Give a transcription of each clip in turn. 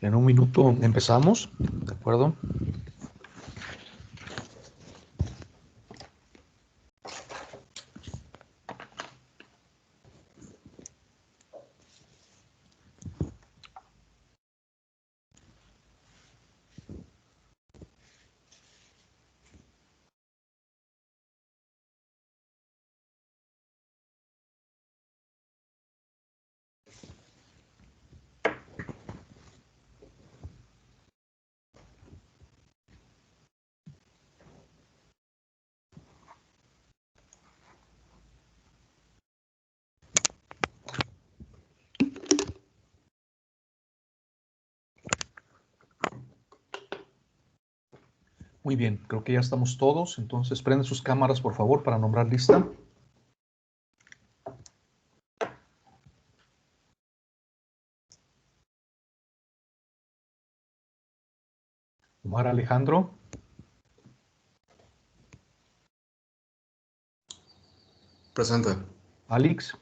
En un minuto empezamos, ¿de acuerdo? Muy bien, creo que ya estamos todos. Entonces, prenden sus cámaras, por favor, para nombrar lista. Omar Alejandro. Presente. Alex.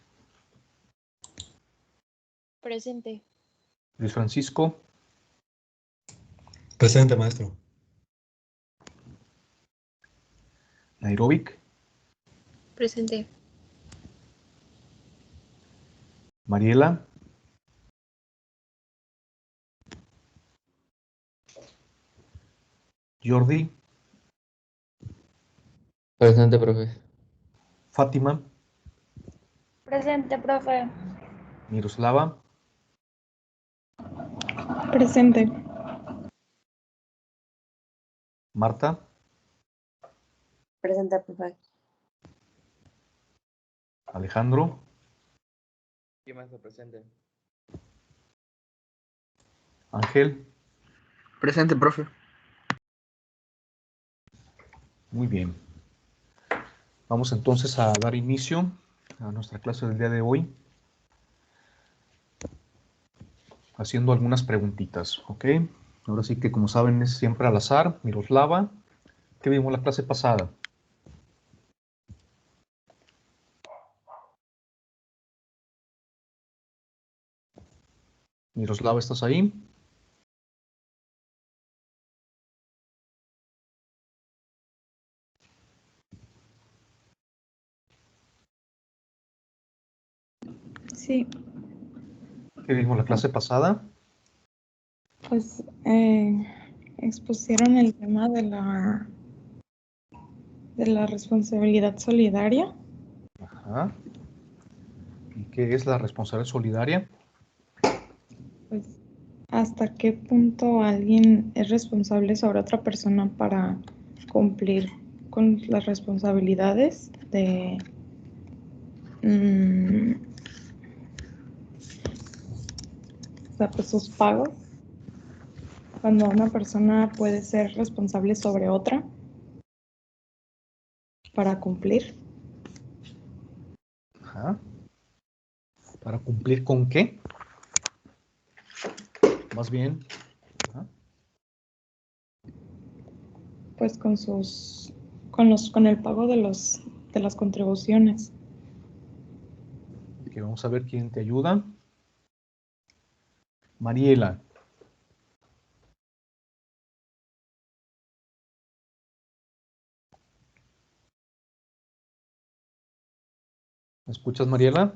Presente. Luis Francisco. Presente, maestro. Nairobic. Presente. Mariela. Jordi. Presente, profe. Fátima. Presente, profe. Miroslava. Presente. Marta. Presente, profe. Alejandro. Sí, maestro, presente. Ángel. Presente, profe. Muy bien. Vamos entonces a dar inicio a nuestra clase del día de hoy, haciendo algunas preguntitas, ¿ok? Ahora sí que, como saben, es siempre al azar. Miroslava, ¿qué vimos la clase pasada? Miroslava, ¿estás ahí? Sí, ¿Qué vimos la clase pasada? pues expusieron el tema de la responsabilidad solidaria. Ajá. ¿Y qué es la responsabilidad solidaria? Pues hasta qué punto alguien es responsable sobre otra persona para cumplir con las responsabilidades de o sea, pues sus pagos. Cuando una persona puede ser responsable sobre otra para cumplir. Ajá. ¿Para cumplir con qué? Más bien. Ajá. Pues con el pago de las contribuciones. Que vamos a ver quién te ayuda. Mariela. ¿Me escuchas, Mariela?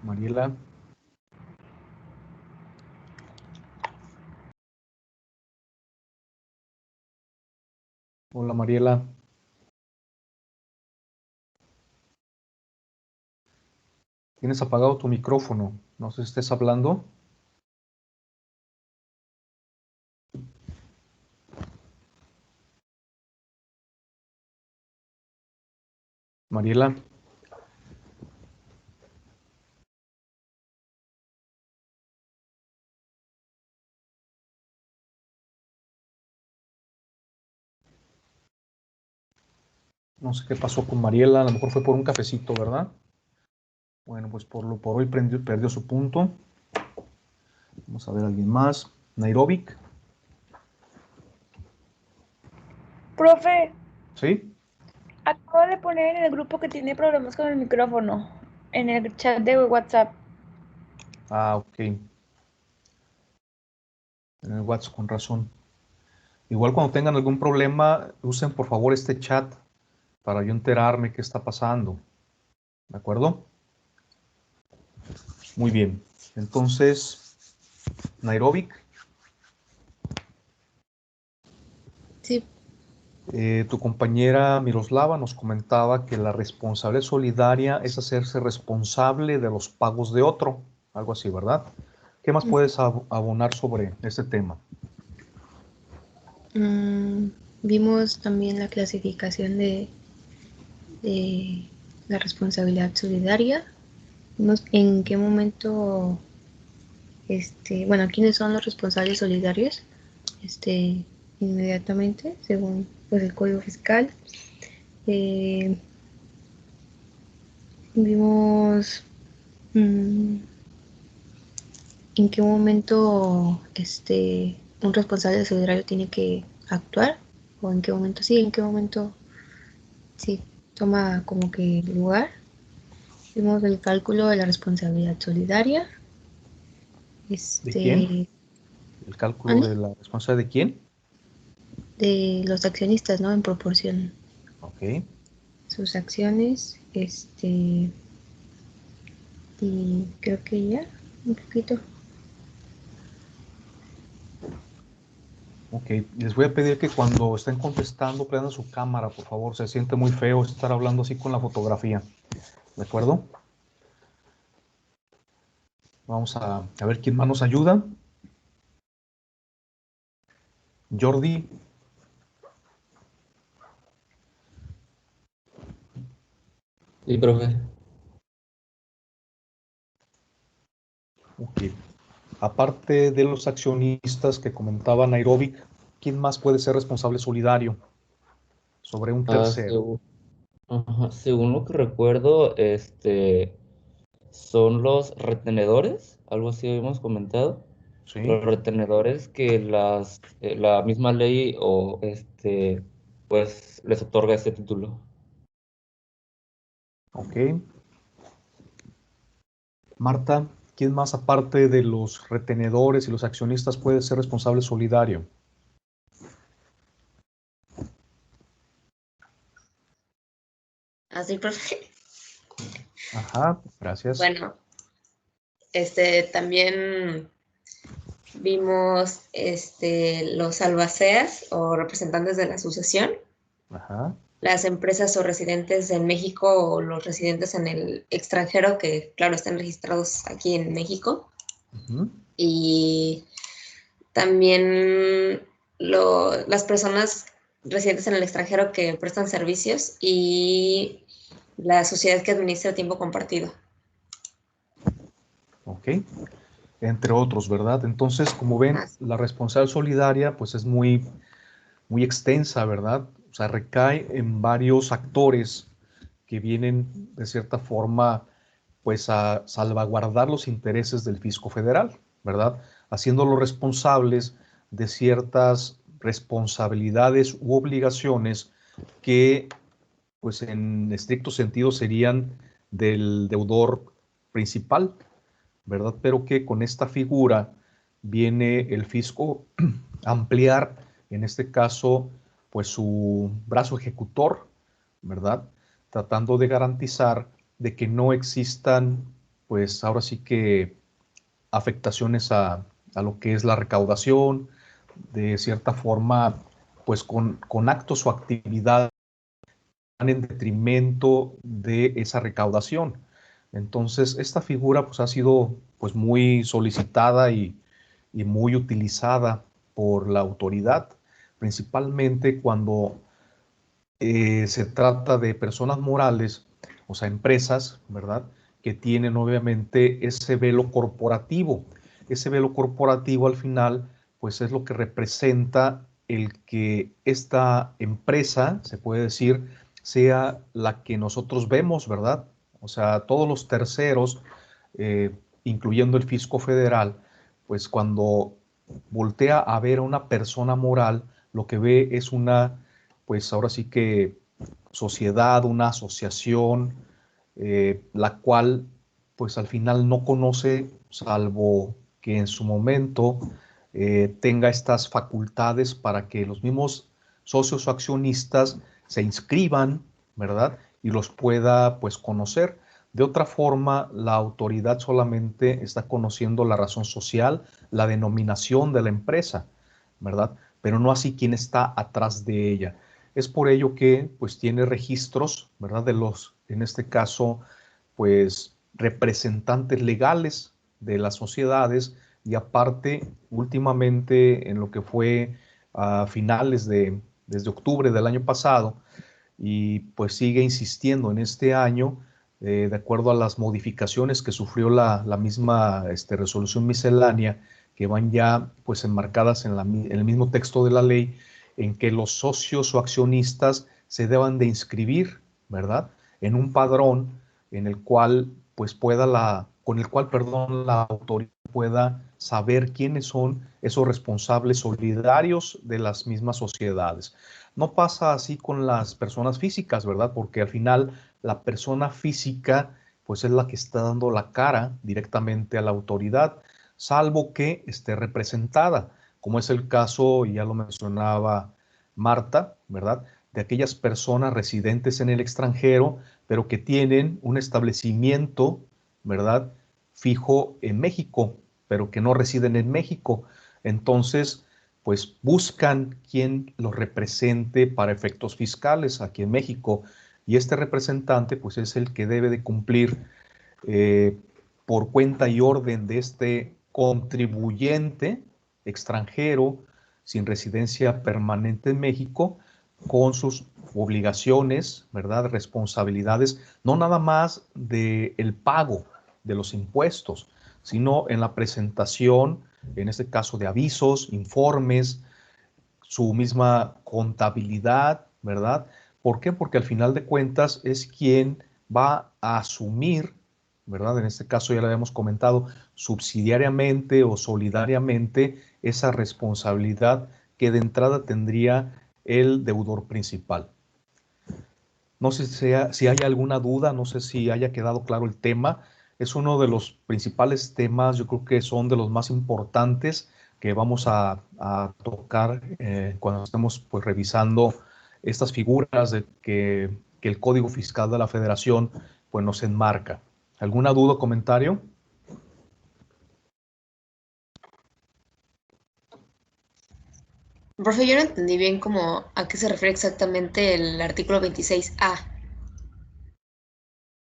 Mariela. Hola, Mariela. Tienes apagado tu micrófono. No sé si estés hablando. Mariela. No sé qué pasó con Mariela. A lo mejor fue por un cafecito, ¿verdad? Bueno, pues por hoy perdió su punto. Vamos a ver a alguien más. Nairobic. Profe, ¿Sí? acabo de poner en el grupo que tiene problemas con el micrófono, en el chat de WhatsApp. Ah, ok. En el WhatsApp, con razón. Igual cuando tengan algún problema, usen por favor este chat para yo enterarme qué está pasando. ¿De acuerdo? Muy bien. Entonces, Nairobic, Sí, tu compañera Miroslava nos comentaba que la responsabilidad solidaria es hacerse responsable de los pagos de otro. Algo así, ¿verdad? ¿Qué más puedes abonar sobre este tema? vimos también la clasificación de la responsabilidad solidaria. Vimos en qué momento, bueno, quiénes son los responsables solidarios, inmediatamente, según pues, el Código Fiscal. Vimos en qué momento un responsable solidario tiene que actuar, o en qué momento sí, en qué momento sí toma como que lugar. Vimos el cálculo de la responsabilidad solidaria. ¿De quién? ¿El cálculo ¿Mande? de la responsabilidad de quién? De los accionistas, ¿no? En proporción Ok. sus acciones, y creo que ya, un poquito. Ok, les voy a pedir que cuando estén contestando prendan su cámara, por favor. Se siente muy feo estar hablando así con la fotografía. ¿De acuerdo? Vamos a ver quién más nos ayuda. Jordi. Sí, profe. Ok. Aparte de los accionistas que comentaba Nairobic, ¿quién más puede ser responsable solidario sobre un Ah, tercero? según lo que recuerdo, son los retenedores, algo así habíamos comentado. ¿Sí? Los retenedores que la misma ley o pues les otorga este título. Ok. Marta, ¿quién más aparte de los retenedores y los accionistas puede ser responsable solidario? Así, profe. Ajá, gracias. Bueno, también vimos los albaceas o representantes de la asociación, Ajá. las empresas o residentes en México o los residentes en el extranjero que, claro, están registrados aquí en México. Ujú. Y también las personas residentes en el extranjero que prestan servicios y la sociedad que administra tiempo compartido. Ok. Entre otros, ¿verdad? Entonces, como ven, Ah, la responsabilidad solidaria pues es muy extensa, ¿verdad? O sea, recae en varios actores que vienen de cierta forma pues a salvaguardar los intereses del fisco federal, ¿verdad? Haciéndolos responsables de ciertas responsabilidades u obligaciones que pues en estricto sentido serían del deudor principal, ¿verdad? Pero que con esta figura viene el fisco a ampliar, en este caso, pues su brazo ejecutor, ¿verdad? Tratando de garantizar de que no existan, pues ahora sí que afectaciones a lo que es la recaudación, de cierta forma, pues con actos o actividades en detrimento de esa recaudación. Entonces, esta figura pues, ha sido pues, muy solicitada y muy utilizada por la autoridad, principalmente cuando se trata de personas morales, o sea, empresas, ¿verdad? Que tienen obviamente ese velo corporativo. Ese velo corporativo al final, pues es lo que representa el que esta empresa, se puede decir, sea la que nosotros vemos, ¿verdad? O sea, todos los terceros, incluyendo el fisco federal, pues cuando voltea a ver a una persona moral, lo que ve es una, pues ahora sí que sociedad, una asociación, la cual pues al final no conoce, salvo que en su momento tenga estas facultades para que los mismos socios o accionistas se inscriban, ¿verdad? Y los pueda pues conocer. De otra forma, la autoridad solamente está conociendo la razón social, la denominación de la empresa, ¿verdad? Pero no así quién está atrás de ella. Es por ello que pues tiene registros, ¿verdad? De los, en este caso, pues representantes legales de las sociedades y aparte, últimamente en lo que fue a finales desde octubre del año pasado, y pues sigue insistiendo en este año, de acuerdo a las modificaciones que sufrió la misma resolución miscelánea, que van ya pues enmarcadas en el mismo texto de la ley, en que los socios o accionistas se deban de inscribir, ¿verdad? En un padrón en el cual pues con el cual, perdón, la autoridad pueda saber quiénes son esos responsables solidarios de las mismas sociedades. No pasa así con las personas físicas, ¿verdad? Porque al final la persona física pues es la que está dando la cara directamente a la autoridad, salvo que esté representada, como es el caso, y ya lo mencionaba Marta, ¿verdad? De aquellas personas residentes en el extranjero, pero que tienen un establecimiento, ¿verdad? Fijo en México, pero que no residen en México. Entonces, pues buscan quien los represente para efectos fiscales aquí en México. Y este representante, pues es el que debe de cumplir eh, por cuenta y orden de este contribuyente extranjero sin residencia permanente en México, con sus obligaciones, ¿verdad? Responsabilidades, no nada más de el pago de los impuestos, sino en la presentación, en este caso de avisos, informes, su misma contabilidad, ¿verdad? ¿Por qué? Porque al final de cuentas es quien va a asumir, ¿verdad? En este caso ya lo habíamos comentado, subsidiariamente o solidariamente esa responsabilidad que de entrada tendría el deudor principal. No sé si hay alguna duda, no sé si haya quedado claro el tema. Es uno de los principales temas, yo creo que son de los más importantes que vamos a tocar cuando estemos pues, revisando estas figuras que el Código Fiscal de la Federación pues, nos enmarca. ¿Alguna duda o comentario? Profe, yo no entendí bien cómo a qué se refiere exactamente el artículo 26A.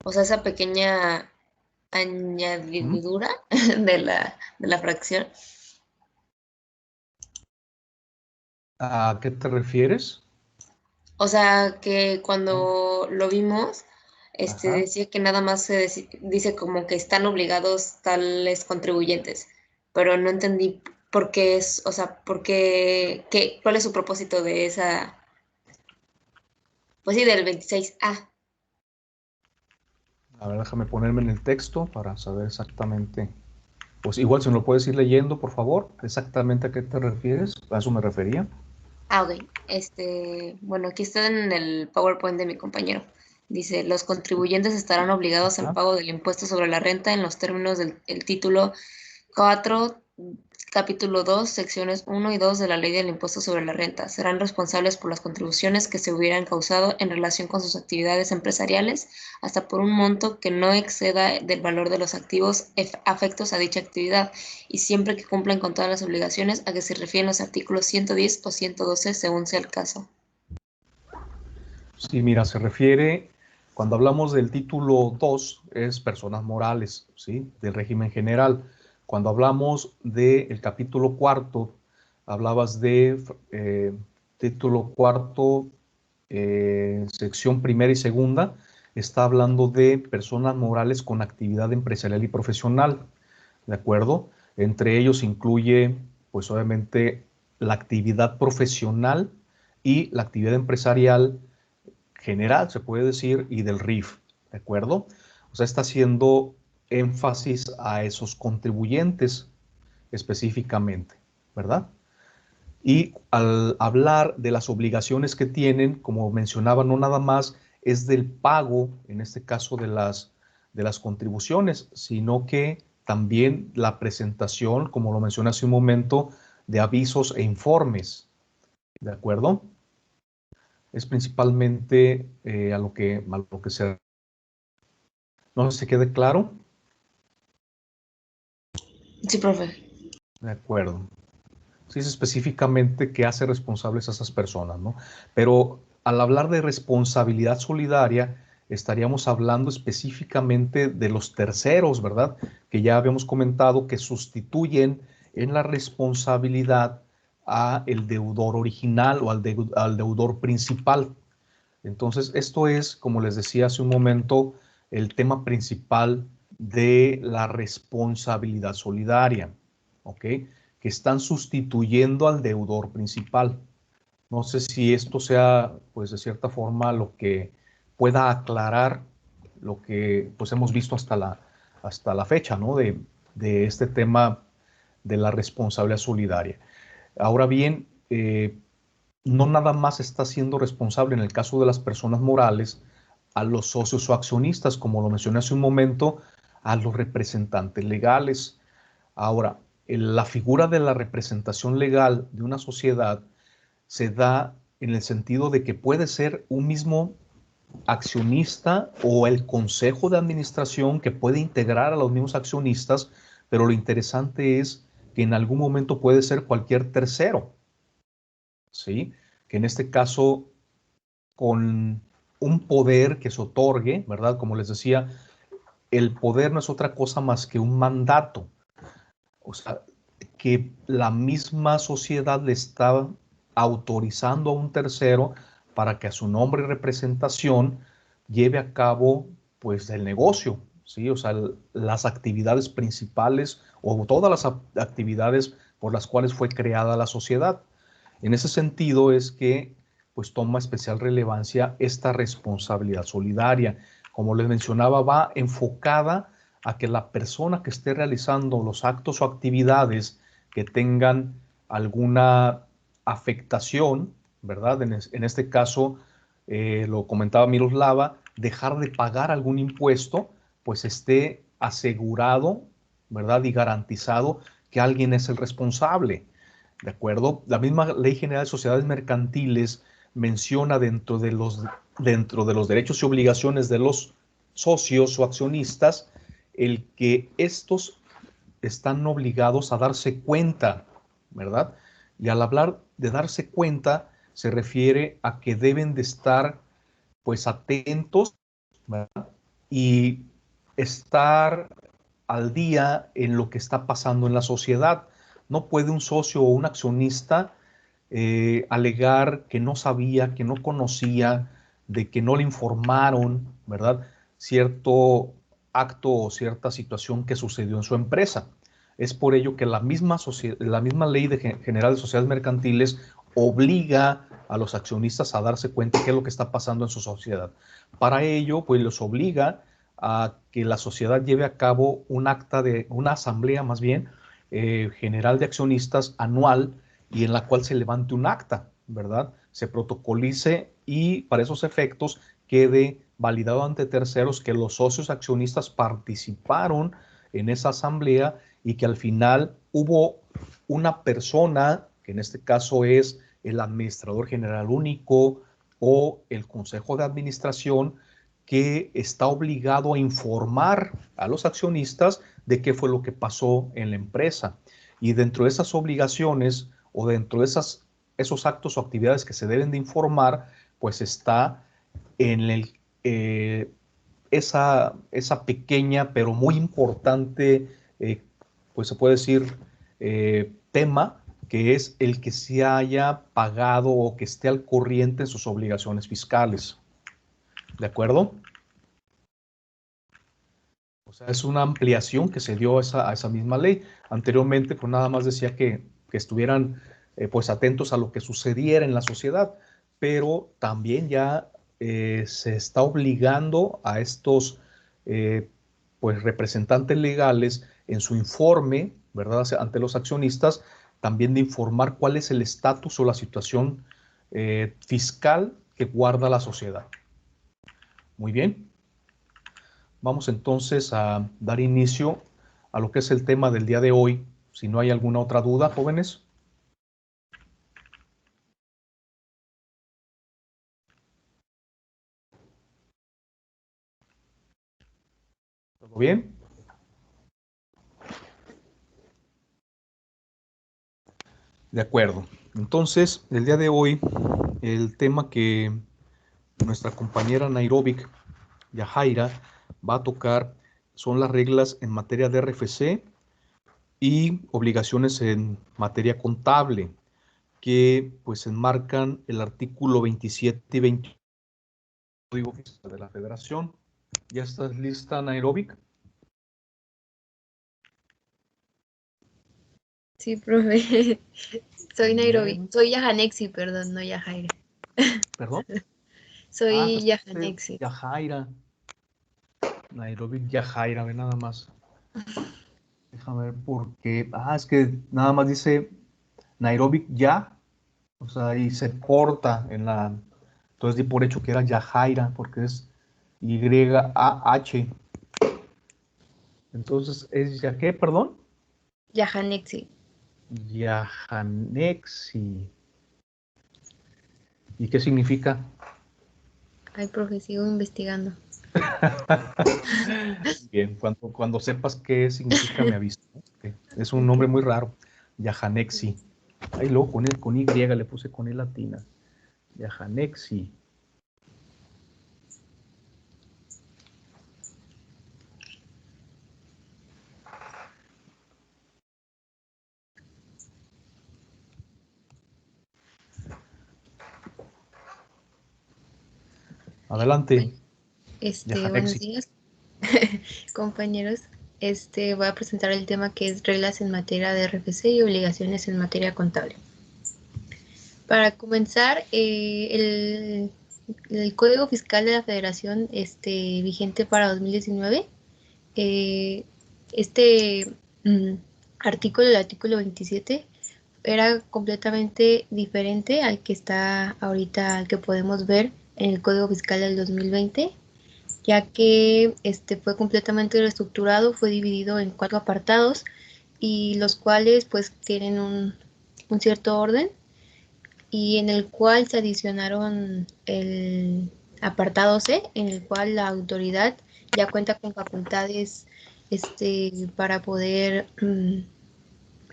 O sea, esa pequeña añadidura de la fracción. ¿A qué te refieres? O sea, que cuando lo vimos, Ajá. decía que nada más dice como que están obligados tales contribuyentes, pero no entendí por qué es, o sea, cuál es su propósito de esa, pues sí, del 26A. A ver, déjame ponerme en el texto para saber exactamente. Pues igual, si me lo puedes ir leyendo, por favor, exactamente a qué te refieres. A eso me refería. Ah, ok. Bueno, aquí está en el PowerPoint de mi compañero. Dice, los contribuyentes estarán obligados al Ajá. pago del impuesto sobre la renta en los términos del título 4, capítulo 2, secciones 1 y 2 de la Ley del Impuesto sobre la Renta. Serán responsables por las contribuciones que se hubieran causado en relación con sus actividades empresariales, hasta por un monto que no exceda del valor de los activos afectos a dicha actividad, y siempre que cumplan con todas las obligaciones a que se refieren los artículos 110 o 112, según sea el caso. Sí, mira, se refiere, cuando hablamos del título 2, es personas morales, ¿sí? Del régimen general. Cuando hablamos del capítulo cuarto, hablabas de título cuarto, sección primera y segunda, está hablando de personas morales con actividad empresarial y profesional, ¿de acuerdo? Entre ellos incluye, pues obviamente, la actividad profesional y la actividad empresarial general, se puede decir, y del RIF, ¿de acuerdo? O sea, está haciendo énfasis a esos contribuyentes. específicamente, ¿verdad? Y al hablar de las obligaciones que tienen, como mencionaba, no nada más es del pago, en este caso de las contribuciones, sino que también la presentación, como lo mencioné hace un momento, de avisos e informes, ¿de acuerdo? Es principalmente a lo que se... No sé si quede claro. Sí, profe. De acuerdo. Sí, es específicamente qué hace responsables a esas personas, ¿no? Pero al hablar de responsabilidad solidaria, estaríamos hablando específicamente de los terceros, ¿verdad? Que ya habíamos comentado que sustituyen en la responsabilidad a el deudor original o al deudor principal. Entonces, esto es, como les decía hace un momento, el tema principal de la responsabilidad solidaria, ¿ok? Que están sustituyendo al deudor principal. No sé si esto sea, pues, de cierta forma, lo que pueda aclarar lo que, pues, hemos visto hasta la fecha, ¿no? De este tema de la responsabilidad solidaria. Ahora bien, no nada más está siendo responsable en el caso de las personas morales a los socios o accionistas, como lo mencioné hace un momento, a los representantes legales. Ahora, la figura de la representación legal de una sociedad se da en el sentido de que puede ser un mismo accionista o el consejo de administración que puede integrar a los mismos accionistas, pero lo interesante es que en algún momento puede ser cualquier tercero, ¿sí? Que en este caso, con un poder que se otorgue, ¿verdad? Como les decía, el poder no es otra cosa más que un mandato. O sea, que la misma sociedad le está autorizando a un tercero para que a su nombre y representación lleve a cabo, pues, el negocio, ¿sí? O sea, las actividades principales o todas las actividades por las cuales fue creada la sociedad. En ese sentido es que, pues, toma especial relevancia esta responsabilidad solidaria. Como les mencionaba, va enfocada a que la persona que esté realizando los actos o actividades que tengan alguna afectación, ¿verdad? En este caso, lo comentaba Miroslava, dejar de pagar algún impuesto, pues esté asegurado, ¿verdad? Y garantizado que alguien es el responsable. ¿De acuerdo? La misma Ley General de Sociedades Mercantiles menciona dentro de los derechos y obligaciones de los socios o accionistas el que estos están obligados a darse cuenta, ¿verdad? Y al hablar de darse cuenta, se refiere a que deben de estar, pues, atentos, ¿verdad? Y estar al día en lo que está pasando en la sociedad. No puede un socio o un accionista alegar que no sabía, que no conocía, de que no le informaron, ¿verdad? Cierto acto o cierta situación que sucedió en su empresa. Es por ello que la misma Ley General de Sociedades Mercantiles obliga a los accionistas a darse cuenta de qué es lo que está pasando en su sociedad. Para ello, pues los obliga a que la sociedad lleve a cabo una asamblea más bien general de accionistas anual, y en la cual se levante un acta, ¿verdad? Se protocolice y para esos efectos quede validado ante terceros que los socios accionistas participaron en esa asamblea y que al final hubo una persona, que en este caso es el administrador general único o el consejo de administración, que está obligado a informar a los accionistas de qué fue lo que pasó en la empresa. Y dentro de esas obligaciones o dentro de esos actos o actividades que se deben de informar, pues está en esa pequeña pero muy importante, pues se puede decir, tema, que es el que se haya pagado o que esté al corriente en sus obligaciones fiscales. ¿De acuerdo? O sea, es una ampliación que se dio a esa misma ley. Anteriormente, pues nada más decía que estuvieran pues atentos a lo que sucediera en la sociedad, pero también ya se está obligando a estos pues representantes legales en su informe, ¿verdad? Ante los accionistas, también de informar cuál es el estatus o la situación fiscal que guarda la sociedad. Muy bien. Vamos entonces a dar inicio a lo que es el tema del día de hoy. Si no hay alguna otra duda, jóvenes. ¿Todo bien? De acuerdo. Entonces, el día de hoy, el tema que nuestra compañera Nairobi Yajaira va a tocar son las reglas en materia de RFC y obligaciones en materia contable, que pues enmarcan el artículo 27 y 21 del Código Fiscal de la Federación. ¿Ya estás lista, Nairobi? Sí, profe. Soy Nairobi. Bien. Soy Yahanexi, perdón, no Yajaira. ¿Perdón? Soy Pues, Yahanexi. Yajaira. Nairobi Yajaira, ve nada más. Déjame ver por qué. Es que nada más dice Nairobi ya, o sea, y se corta en la. Entonces di por hecho que era Yajaira, porque es Y-A-H. Entonces, ¿es ya qué, perdón? Yahanexi. Yahanexi. ¿Y qué significa? Ay, profe, sigo investigando. Bien, cuando sepas qué significa me avisas, ¿no? Es un nombre muy raro. Yahanexi. Ahí luego con Y le puse con I latina. Yahanexi. Adelante. Buenos Yahanexi. días, compañeros. Voy a presentar el tema que es reglas en materia de RFC y obligaciones en materia contable. Para comenzar, el Código Fiscal de la Federación vigente para 2019, artículo, el artículo 27, era completamente diferente al que está ahorita, al que podemos ver en el Código Fiscal del 2020, ya que fue completamente reestructurado, fue dividido en 4 apartados y los cuales pues tienen un cierto orden, y en el cual se adicionaron el apartado C, en el cual la autoridad ya cuenta con facultades para poder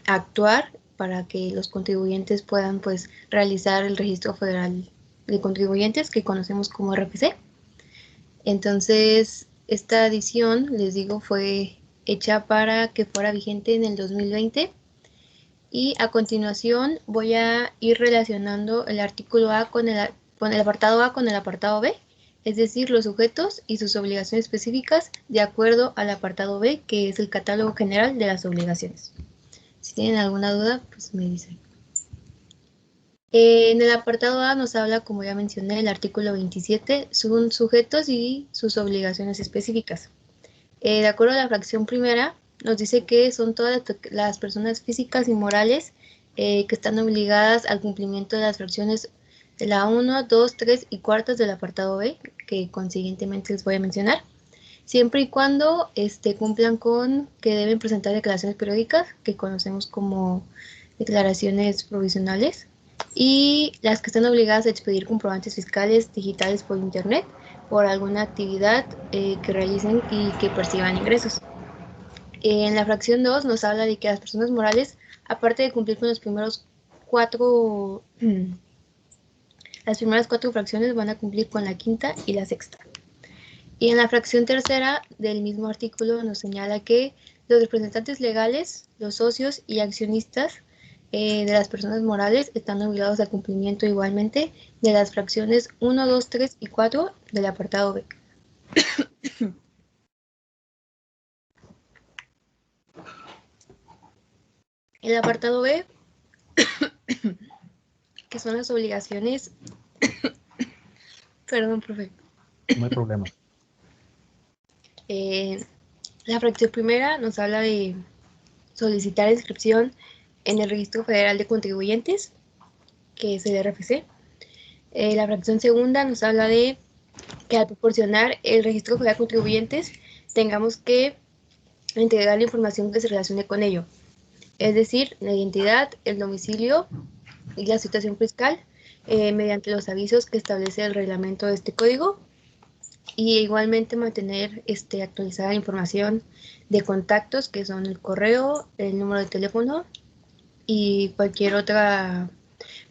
actuar para que los contribuyentes puedan pues realizar el registro federal de contribuyentes que conocemos como RFC. Entonces, esta adición, les digo, fue hecha para que fuera vigente en el 2020. Y a continuación voy a ir relacionando el artículo A con el apartado A con el apartado B, es decir, los sujetos y sus obligaciones específicas de acuerdo al apartado B, que es el catálogo general de las obligaciones. Si tienen alguna duda, pues me dicen. En el apartado A nos habla, como ya mencioné, el artículo 27, son sujetos y sus obligaciones específicas. De acuerdo a la fracción primera, nos dice que son todas las personas físicas y morales que están obligadas al cumplimiento de las fracciones de la 1, 2, 3 y cuartas del apartado B, que consiguientemente les voy a mencionar, siempre y cuando cumplan con que deben presentar declaraciones periódicas, que conocemos como declaraciones provisionales, y las que están obligadas a expedir comprobantes fiscales digitales por Internet por alguna actividad que realicen y que perciban ingresos. En la fracción 2 nos habla de que las personas morales, aparte de cumplir con los primeros las primeras 4 fracciones, van a cumplir con la quinta y la sexta. Y en la fracción tercera del mismo artículo nos señala que los representantes legales, los socios y accionistas de las personas morales están obligados al cumplimiento igualmente de las fracciones 1, 2, 3 y 4 del apartado B. El apartado B, que son las obligaciones, perdón, profe. No hay problema. La fracción primera nos habla de solicitar inscripción en el Registro Federal de Contribuyentes, que es el RFC. La fracción segunda nos habla de que al proporcionar el Registro Federal de Contribuyentes tengamos que entregar la información que se relacione con ello, es decir, la identidad, el domicilio y la situación fiscal, mediante los avisos que establece el reglamento de este código, y igualmente mantener actualizada la información de contactos, que son el correo, el número de teléfono y cualquier otra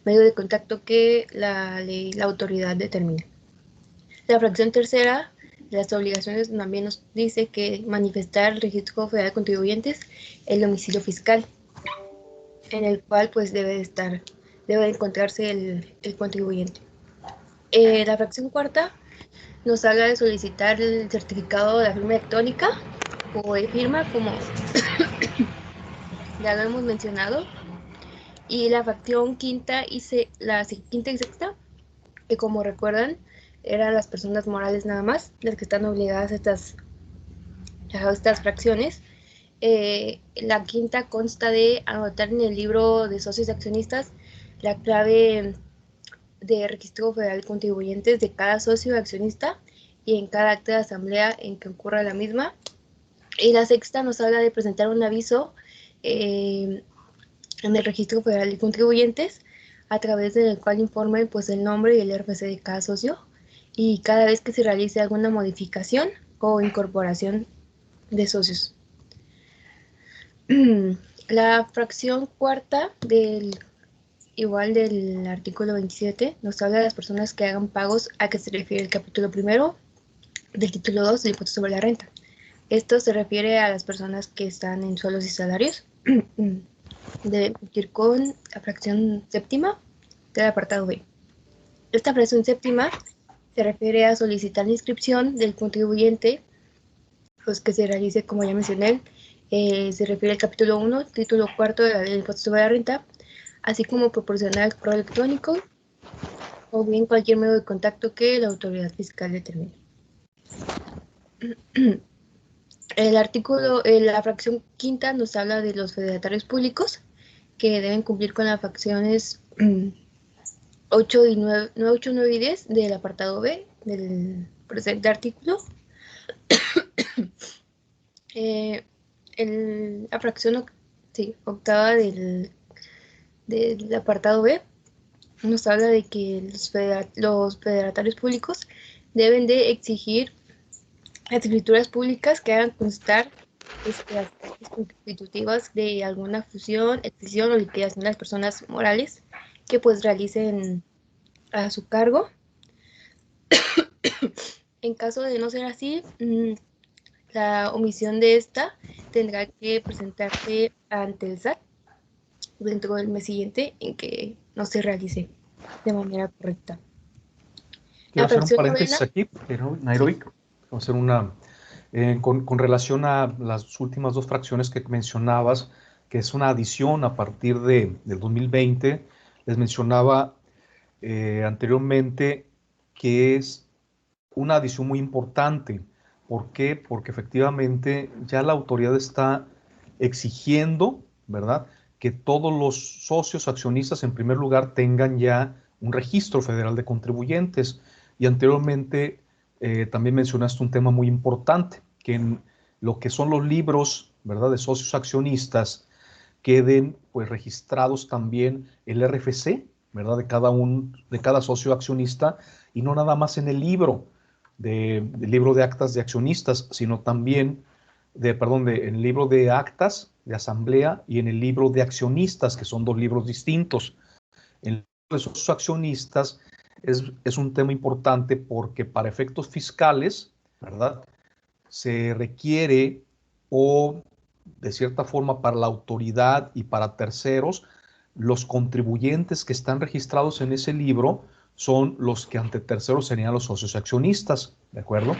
medio de contacto que la autoridad determine. La fracción tercera de las obligaciones también nos dice que manifestar el Registro Federal de Contribuyentes el domicilio fiscal, en el cual pues debe encontrarse el contribuyente. La fracción cuarta nos habla de solicitar el certificado de la firma electrónica o de firma, como ya lo hemos mencionado. Y la fracción quinta y sexta, que como recuerdan, eran las personas morales nada más, las que están obligadas a estas fracciones. La quinta consta de anotar en el libro de socios y accionistas la clave de Registro Federal de Contribuyentes de cada socio o accionista y en cada acta de asamblea en que ocurra la misma. Y la sexta nos habla de presentar un aviso en el Registro Federal de Contribuyentes, a través del cual informen pues el nombre y el RFC de cada socio, y cada vez que se realice alguna modificación o incorporación de socios. La fracción cuarta del artículo 27 nos habla de las personas que hagan pagos a que se refiere el capítulo primero del título 2 del impuesto sobre la renta. Esto se refiere a las personas que están en sueldos y salarios. Deben cumplir con la fracción séptima del apartado B. Esta fracción séptima se refiere a solicitar la inscripción del contribuyente, pues que se realice, como ya mencioné, se refiere al capítulo 1, título 4 de la ley del impuesto sobre la renta, así como proporcionar el correo electrónico o bien cualquier medio de contacto que la autoridad fiscal determine. La fracción quinta nos habla de los fedatarios públicos, que deben cumplir con las fracciones 8, 9 y 10 del apartado B del presente artículo. La fracción octava del apartado B nos habla de que los fedatarios públicos deben de exigir las escrituras públicas que hagan constar las partes constitutivas de alguna fusión, escisión o liquidación de las personas morales que pues realicen a su cargo. En caso de no ser así, la omisión de esta tendrá que presentarse ante el SAT dentro del mes siguiente en que no se realice de manera correcta. Quiero hacer un paréntesis aquí, Nairobi, hacer con relación a las últimas dos fracciones que mencionabas, que es una adición a partir del 2020. Les mencionaba anteriormente que es una adición muy importante. ¿Por qué? Porque efectivamente ya la autoridad está exigiendo, ¿verdad?, que todos los socios accionistas en primer lugar tengan ya un registro federal de contribuyentes. Y anteriormente también mencionaste un tema muy importante, que en lo que son los libros, ¿verdad?, de socios accionistas queden pues registrados también el RFC, ¿verdad?, de cada socio accionista, y no nada más en el libro del libro de actas de accionistas, sino también en el libro de actas de asamblea y en el libro de accionistas, que son dos libros distintos. En el libro de socios accionistas es un tema importante porque para efectos fiscales, ¿verdad?, se requiere, o de cierta forma para la autoridad y para terceros, los contribuyentes que están registrados en ese libro son los que ante terceros serían los socios accionistas, ¿de acuerdo?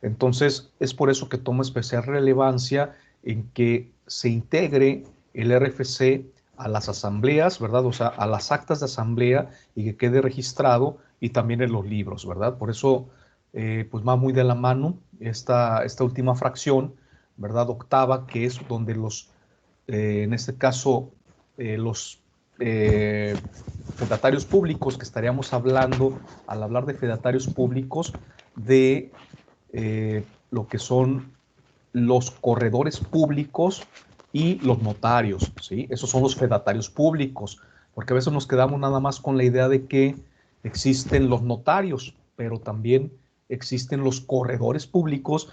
Entonces, es por eso que toma especial relevancia en que se integre el RFC a las asambleas, ¿verdad? O sea, a las actas de asamblea, y que quede registrado, y también en los libros, ¿verdad? Por eso, pues va muy de la mano esta última fracción, ¿verdad?, octava, que es donde los en este caso, los fedatarios públicos, que estaríamos hablando, al hablar de fedatarios públicos, de lo que son los corredores públicos y los notarios, ¿sí? Esos son los fedatarios públicos, porque a veces nos quedamos nada más con la idea de que existen los notarios, pero también existen los corredores públicos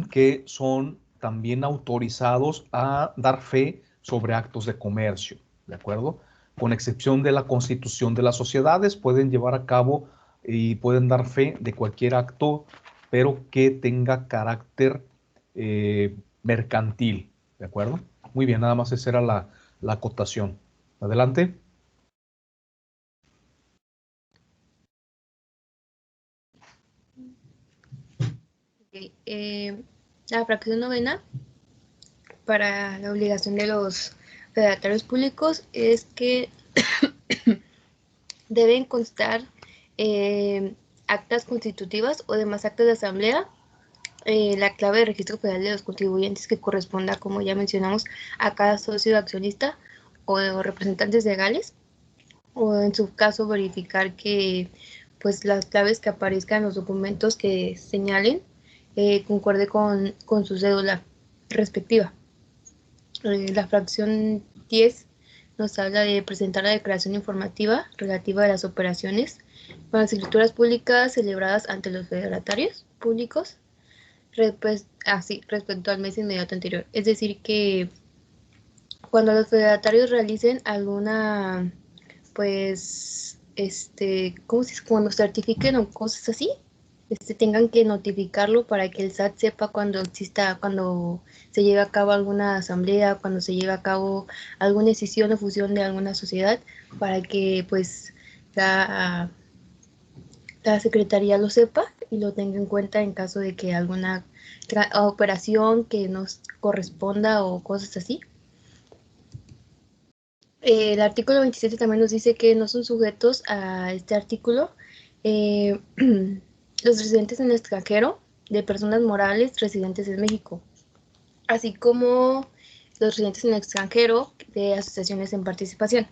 que son también autorizados a dar fe sobre actos de comercio, ¿de acuerdo? Con excepción de la constitución de las sociedades, pueden llevar a cabo y pueden dar fe de cualquier acto, pero que tenga carácter mercantil, ¿de acuerdo? Muy bien, nada más esa era la acotación. Adelante. Ok, la fracción novena para la obligación de los fedatarios públicos es que deben constar actas constitutivas o demás actas de asamblea, la clave de registro federal de los contribuyentes que corresponda, como ya mencionamos, a cada socio accionista o representantes legales, o en su caso verificar que pues las claves que aparezcan en los documentos que señalen concuerde con su cédula respectiva. La fracción 10 nos habla de presentar la declaración informativa relativa a las operaciones con las escrituras públicas celebradas ante los fedatarios públicos respecto al mes inmediato anterior. Es decir, que cuando los fedatarios realicen alguna, pues, cuando certifiquen o cosas así, tengan que notificarlo para que el SAT sepa cuando se lleve a cabo alguna asamblea, cuando se lleve a cabo alguna decisión o fusión de alguna sociedad, para que pues la Secretaría lo sepa y lo tenga en cuenta en caso de que alguna operación que nos corresponda o cosas así. El artículo 27 también nos dice que no son sujetos a este artículo los residentes en el extranjero de personas morales residentes en México, así como los residentes en el extranjero de asociaciones en participación,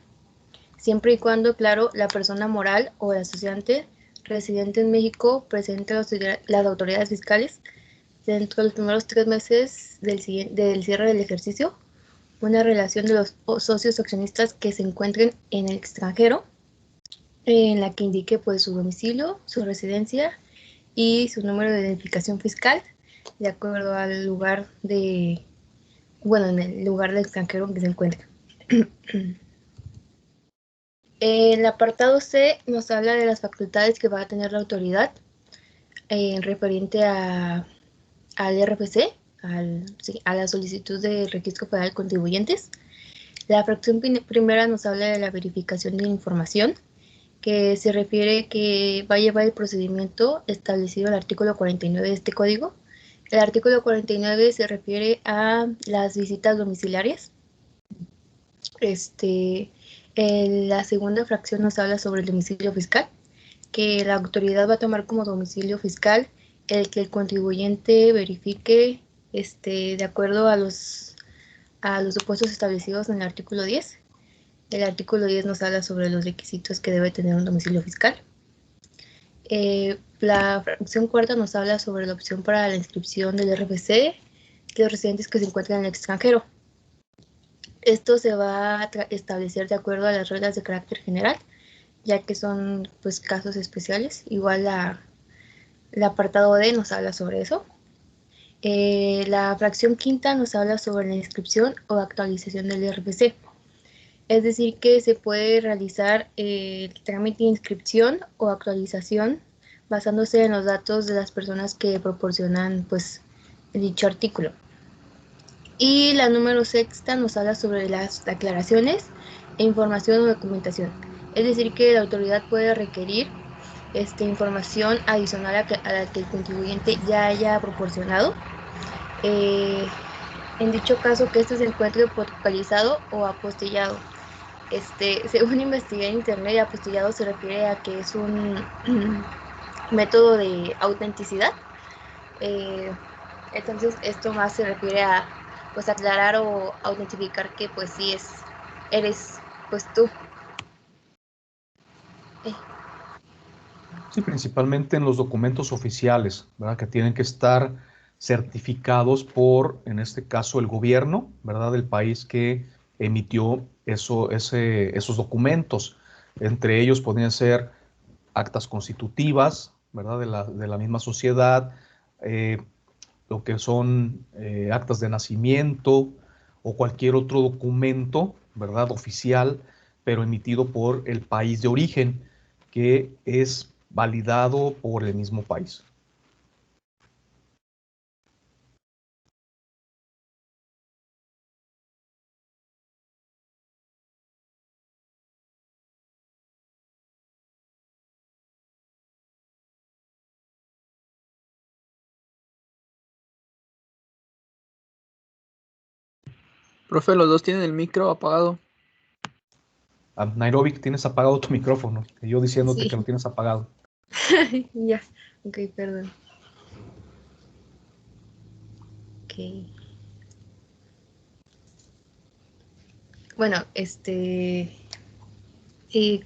siempre y cuando, claro, la persona moral o el asociante residente en México presente a las autoridades fiscales dentro de los primeros 3 meses del cierre del ejercicio una relación de los socios accionistas que se encuentren en el extranjero, en la que indique pues su domicilio, su residencia y su número de identificación fiscal, de acuerdo al lugar en el lugar del extranjero en que se encuentra. El apartado C nos habla de las facultades que va a tener la autoridad referente al RFC, a la solicitud de registro federal de contribuyentes. La fracción primera nos habla de la verificación de información, que se refiere que va a llevar el procedimiento establecido en el artículo 49 de este código. El artículo 49 se refiere a las visitas domiciliarias. La segunda fracción nos habla sobre el domicilio fiscal, que la autoridad va a tomar como domicilio fiscal el que el contribuyente verifique de acuerdo a los supuestos establecidos en el artículo 10. El artículo 10 nos habla sobre los requisitos que debe tener un domicilio fiscal. La fracción cuarta nos habla sobre la opción para la inscripción del RFC de los residentes que se encuentran en el extranjero. Esto se va a establecer de acuerdo a las reglas de carácter general, ya que son pues casos especiales. Igual el apartado D nos habla sobre eso. La fracción quinta nos habla sobre la inscripción o actualización del RFC. Es decir, que se puede realizar el trámite de inscripción o actualización basándose en los datos de las personas que proporcionan pues dicho artículo. Y la número sexta nos habla sobre las aclaraciones e información o documentación. Es decir, que la autoridad puede requerir información adicional a la que el contribuyente ya haya proporcionado. En dicho caso, que se encuentre protocolizado o apostillado. Según investigué en internet, apostillado se refiere a que es un método de autenticidad. Entonces, esto más se refiere a pues aclarar o autentificar que pues sí eres pues tú. Sí, principalmente en los documentos oficiales, ¿verdad? Que tienen que estar certificados por, en este caso, el gobierno, ¿verdad? Del país que emitió esos documentos. Entre ellos podrían ser actas constitutivas, ¿verdad? De la misma sociedad, eh, lo que son actas de nacimiento o cualquier otro documento, ¿verdad? Oficial, pero emitido por el país de origen, que es validado por el mismo país. Profe, los dos tienen el micro apagado. Nairobi, tienes apagado tu micrófono, y yo diciéndote Sí. que lo tienes apagado. Ya, ok, perdón. Ok. Bueno,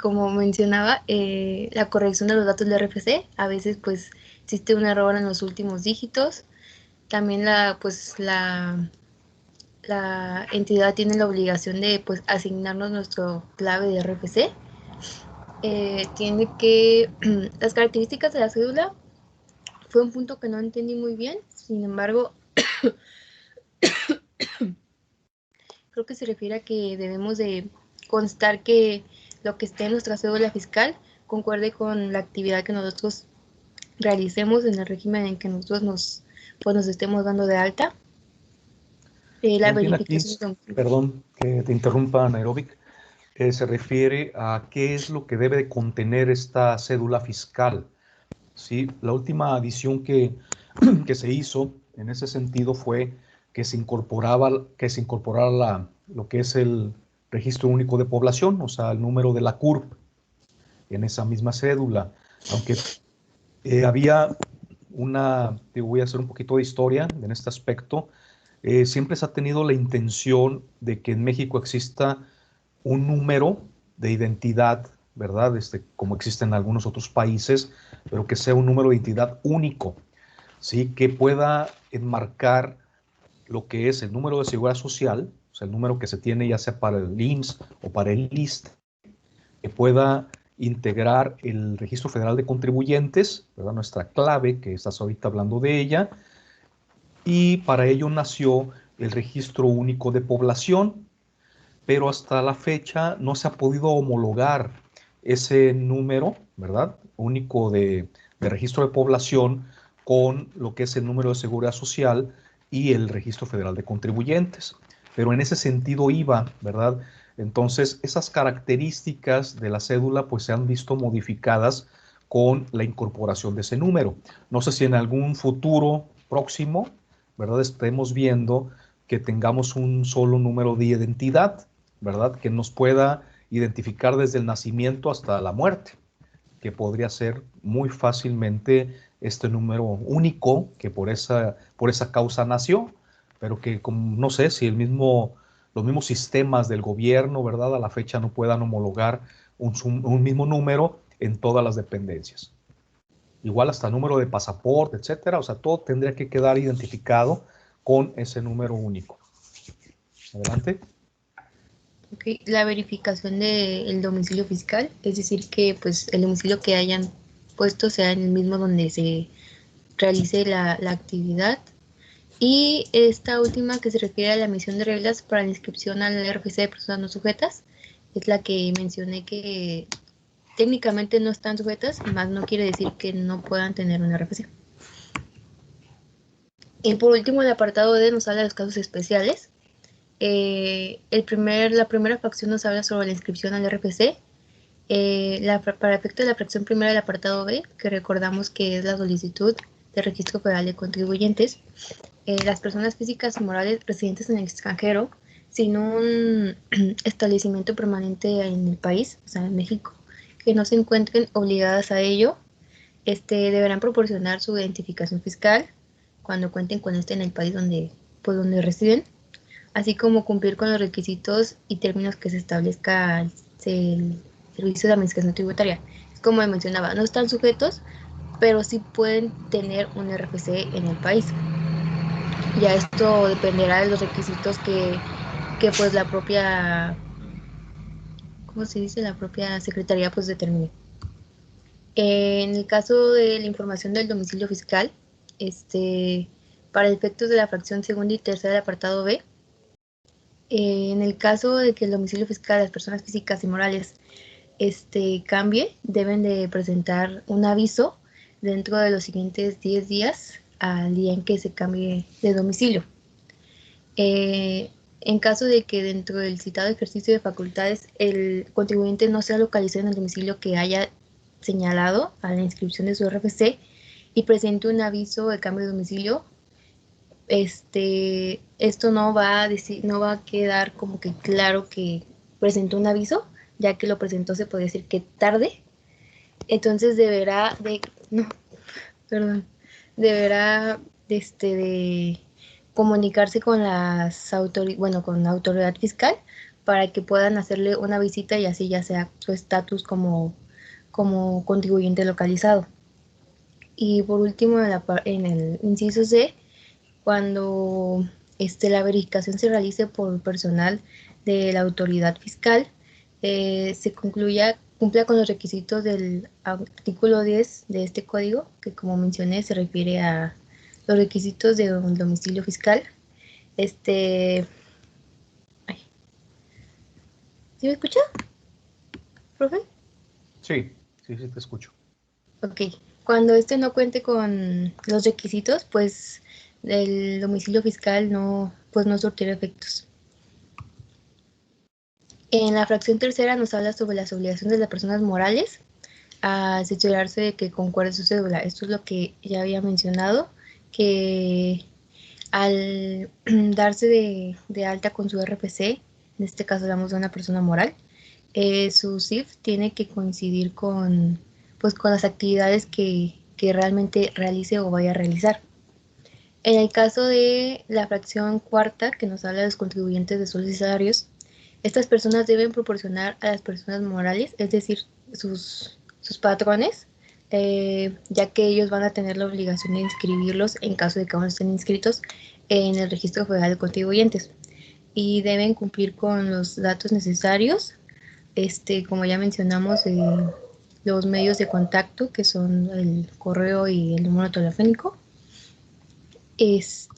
como mencionaba, la corrección de los datos de RFC, a veces pues existe un error en los últimos dígitos. También la entidad tiene la obligación de pues asignarnos nuestro clave de RFC. Tiene que, las características de la cédula fue un punto que no entendí muy bien, sin embargo, creo que se refiere a que debemos de constar que lo que esté en nuestra cédula fiscal concuerde con la actividad que nosotros realicemos en el régimen en que nosotros nos estemos dando de alta. La Más bien aquí, verificación. perdón que te interrumpa, Nairobi, se refiere a qué es lo que debe de contener esta cédula fiscal. ¿Sí? La última adición que se hizo en ese sentido fue que se incorporara lo que es el registro único de población, o sea, el número de la CURP en esa misma cédula. Aunque había te voy a hacer un poquito de historia en este aspecto, siempre se ha tenido la intención de que en México exista un número de identidad, ¿verdad? Como existe en algunos otros países, pero que sea un número de identidad único, ¿sí? Que pueda enmarcar lo que es el número de seguridad social, o sea, el número que se tiene ya sea para el IMSS o para el ISSSTE, que pueda integrar el Registro Federal de Contribuyentes, ¿verdad? Nuestra clave, que estás ahorita hablando de ella, y para ello nació el Registro Único de Población, pero hasta la fecha no se ha podido homologar ese número, ¿verdad? Único de registro de población con lo que es el número de seguridad social y el registro federal de contribuyentes. Pero en ese sentido iba, ¿verdad? Entonces, esas características de la cédula pues se han visto modificadas con la incorporación de ese número. No sé si en algún futuro próximo, ¿verdad? Estemos viendo que tengamos un solo número de identidad, ¿verdad? Que nos pueda identificar desde el nacimiento hasta la muerte, que podría ser muy fácilmente este número único que por esa causa nació, pero que como, no sé si los mismos sistemas del gobierno, ¿verdad? A la fecha no puedan homologar un mismo número en todas las dependencias. Igual hasta número de pasaporte, etcétera. O sea, todo tendría que quedar identificado con ese número único. Adelante. Okay. La verificación del domicilio fiscal, es decir, que pues el domicilio que hayan puesto sea en el mismo donde se realice la actividad. Y esta última, que se refiere a la emisión de reglas para la inscripción al RFC de personas no sujetas, es la que mencioné que técnicamente no están sujetas, más no quiere decir que no puedan tener un RFC. Y por último, el apartado D nos habla de los casos especiales. La primera fracción nos habla sobre la inscripción al RFC. Para efecto de la fracción primera del apartado B, que recordamos que es la solicitud de registro federal de contribuyentes, las personas físicas y morales residentes en el extranjero sin un establecimiento permanente en el país, o sea, en México, que no se encuentren obligadas a ello, deberán proporcionar su identificación fiscal cuando cuenten con en el país donde residen. así como cumplir con los requisitos y términos que se establezca el Servicio de Administración Tributaria. Como mencionaba, no están sujetos, pero sí pueden tener un RFC en el país. Ya esto dependerá de los requisitos que pues la propia, ¿cómo se dice? La propia Secretaría pues determine. En el caso de la información del domicilio fiscal, para efectos de la fracción segunda y tercera del apartado B, en el caso de que el domicilio fiscal de las personas físicas y morales cambie, deben de presentar un aviso dentro de los siguientes 10 días al día en que se cambie de domicilio. En caso de que dentro del citado ejercicio de facultades el contribuyente no sea localizado en el domicilio que haya señalado a la inscripción de su RFC y presente un aviso de cambio de domicilio, esto no va a quedar como que claro que presentó un aviso, ya que lo presentó, se podría decir que tarde. Entonces deberá de comunicarse con con la autoridad fiscal para que puedan hacerle una visita y así ya sea su estatus como contribuyente localizado. Y por último, en el inciso C, cuando la verificación se realice por personal de la autoridad fiscal, se cumpla con los requisitos del artículo 10 de este código, que como mencioné se refiere a los requisitos de un domicilio fiscal. ¿Sí me escucha, profe? Sí, sí, sí, te escucho. Ok, cuando no cuente con los requisitos, pues el domicilio fiscal no surtirá efectos. En la fracción tercera nos habla sobre las obligaciones de las personas morales a cerciorarse de que concuerde su cédula. Esto es lo que ya había mencionado, que al darse de alta con su RFC, en este caso hablamos de una persona moral, su CIF tiene que coincidir con las actividades que realmente realice o vaya a realizar. En el caso de la fracción cuarta, que nos habla de los contribuyentes de sueldos y salarios, estas personas deben proporcionar a las personas morales, es decir, sus patrones, ya que ellos van a tener la obligación de inscribirlos en caso de que aún no estén inscritos en el Registro Federal de Contribuyentes. Y deben cumplir con los datos necesarios, como ya mencionamos, los medios de contacto, que son el correo y el número telefónico. Antes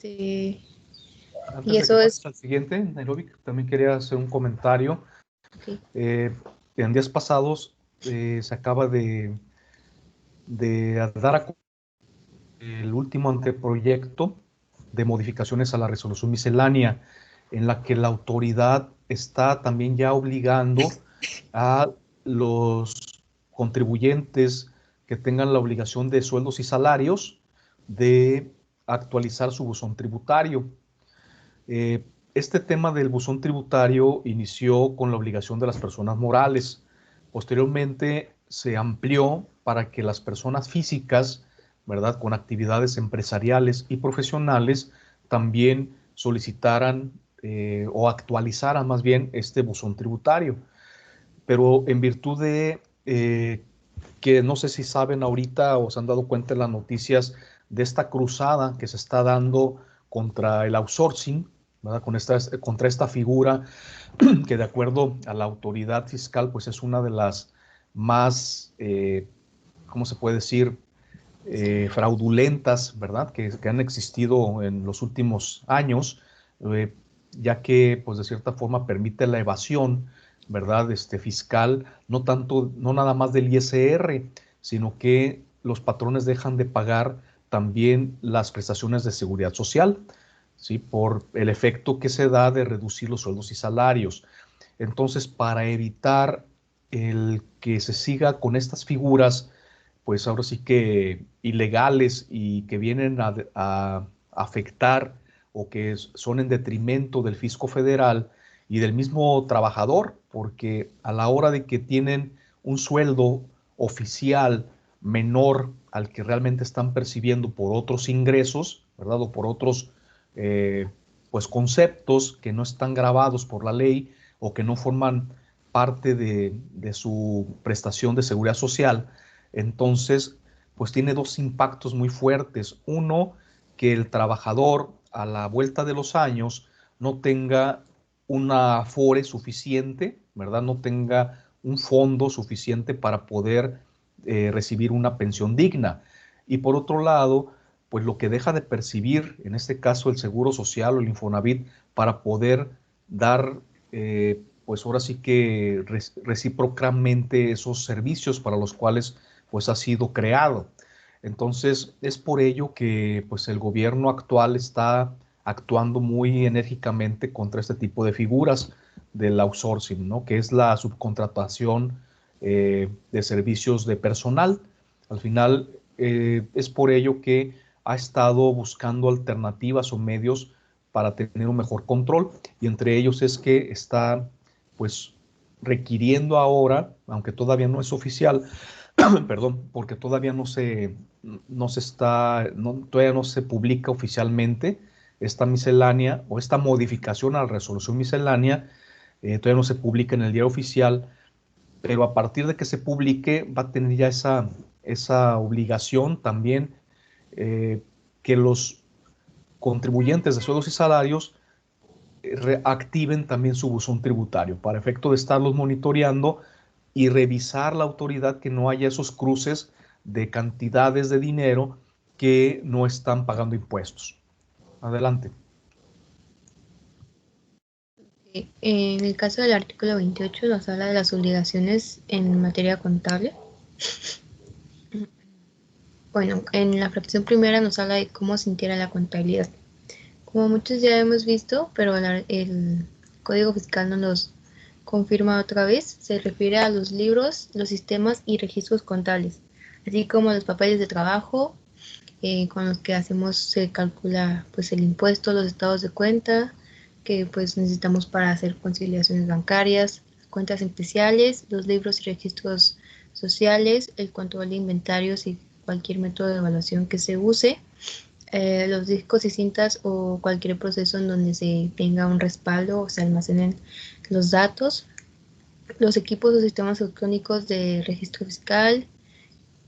Y de eso que es... pases al siguiente, Nairobi, también quería hacer un comentario. Okay. En días pasados se acaba de dar a el último anteproyecto de modificaciones a la resolución miscelánea, en la que la autoridad está también ya obligando a los contribuyentes que tengan la obligación de sueldos y salarios de actualizar su buzón tributario. Este tema del buzón tributario inició con la obligación de las personas morales. Posteriormente se amplió para que las personas físicas, ¿verdad?, con actividades empresariales y profesionales, también solicitaran o actualizaran más bien este buzón tributario. Pero en virtud de que no sé si saben ahorita o se han dado cuenta en las noticias de esta cruzada que se está dando contra el outsourcing, ¿verdad?, contra esta figura que de acuerdo a la autoridad fiscal pues es una de las más, ¿cómo se puede decir?, fraudulentas, ¿verdad?, que han existido en los últimos años, ya que pues de cierta forma permite la evasión, ¿verdad?, fiscal, no nada más del ISR, sino que los patrones dejan de pagar también las prestaciones de seguridad social, ¿sí?, por el efecto que se da de reducir los sueldos y salarios. Entonces, para evitar el que se siga con estas figuras, pues ahora sí que ilegales y que vienen a afectar o que son en detrimento del fisco federal y del mismo trabajador, porque a la hora de que tienen un sueldo oficial menor al que realmente están percibiendo por otros ingresos, ¿verdad?, o por otros pues conceptos que no están grabados por la ley o que no forman parte de su prestación de seguridad social. Entonces, pues tiene dos impactos muy fuertes. Uno, que el trabajador a la vuelta de los años no tenga una afore suficiente, ¿verdad? No tenga un fondo suficiente para poder recibir una pensión digna. Y por otro lado, pues lo que deja de percibir, en este caso el Seguro Social o el Infonavit, para poder dar, pues ahora sí que recíprocamente esos servicios para los cuales pues ha sido creado. Entonces, es por ello que pues el gobierno actual está actuando muy enérgicamente contra este tipo de figuras del outsourcing, ¿no? Que es la subcontratación de servicios de personal. Al final, es por ello que ha estado buscando alternativas o medios para tener un mejor control, y entre ellos es que está pues requiriendo ahora, aunque todavía no es oficial, perdón, porque todavía todavía no se publica oficialmente esta miscelánea o esta modificación a la resolución miscelánea, todavía no se publica en el diario oficial, pero a partir de que se publique va a tener ya esa obligación también, que los contribuyentes de sueldos y salarios reactiven también su buzón tributario para efecto de estarlos monitoreando y revisar la autoridad que no haya esos cruces de cantidades de dinero que no están pagando impuestos. Adelante. En el caso del artículo 28 nos habla de las obligaciones en materia contable. Bueno, en la fracción primera nos habla de cómo se integra la contabilidad. Como muchos ya hemos visto, pero el Código Fiscal nos los confirma otra vez, se refiere a los libros, los sistemas y registros contables, así como los papeles de trabajo, con los que se calcula pues el impuesto, los estados de cuenta, que pues necesitamos para hacer conciliaciones bancarias, cuentas especiales, los libros y registros sociales, el control de inventarios y cualquier método de evaluación que se use, los discos y cintas o cualquier proceso en donde se tenga un respaldo o se almacenen los datos, los equipos o sistemas electrónicos de registro fiscal,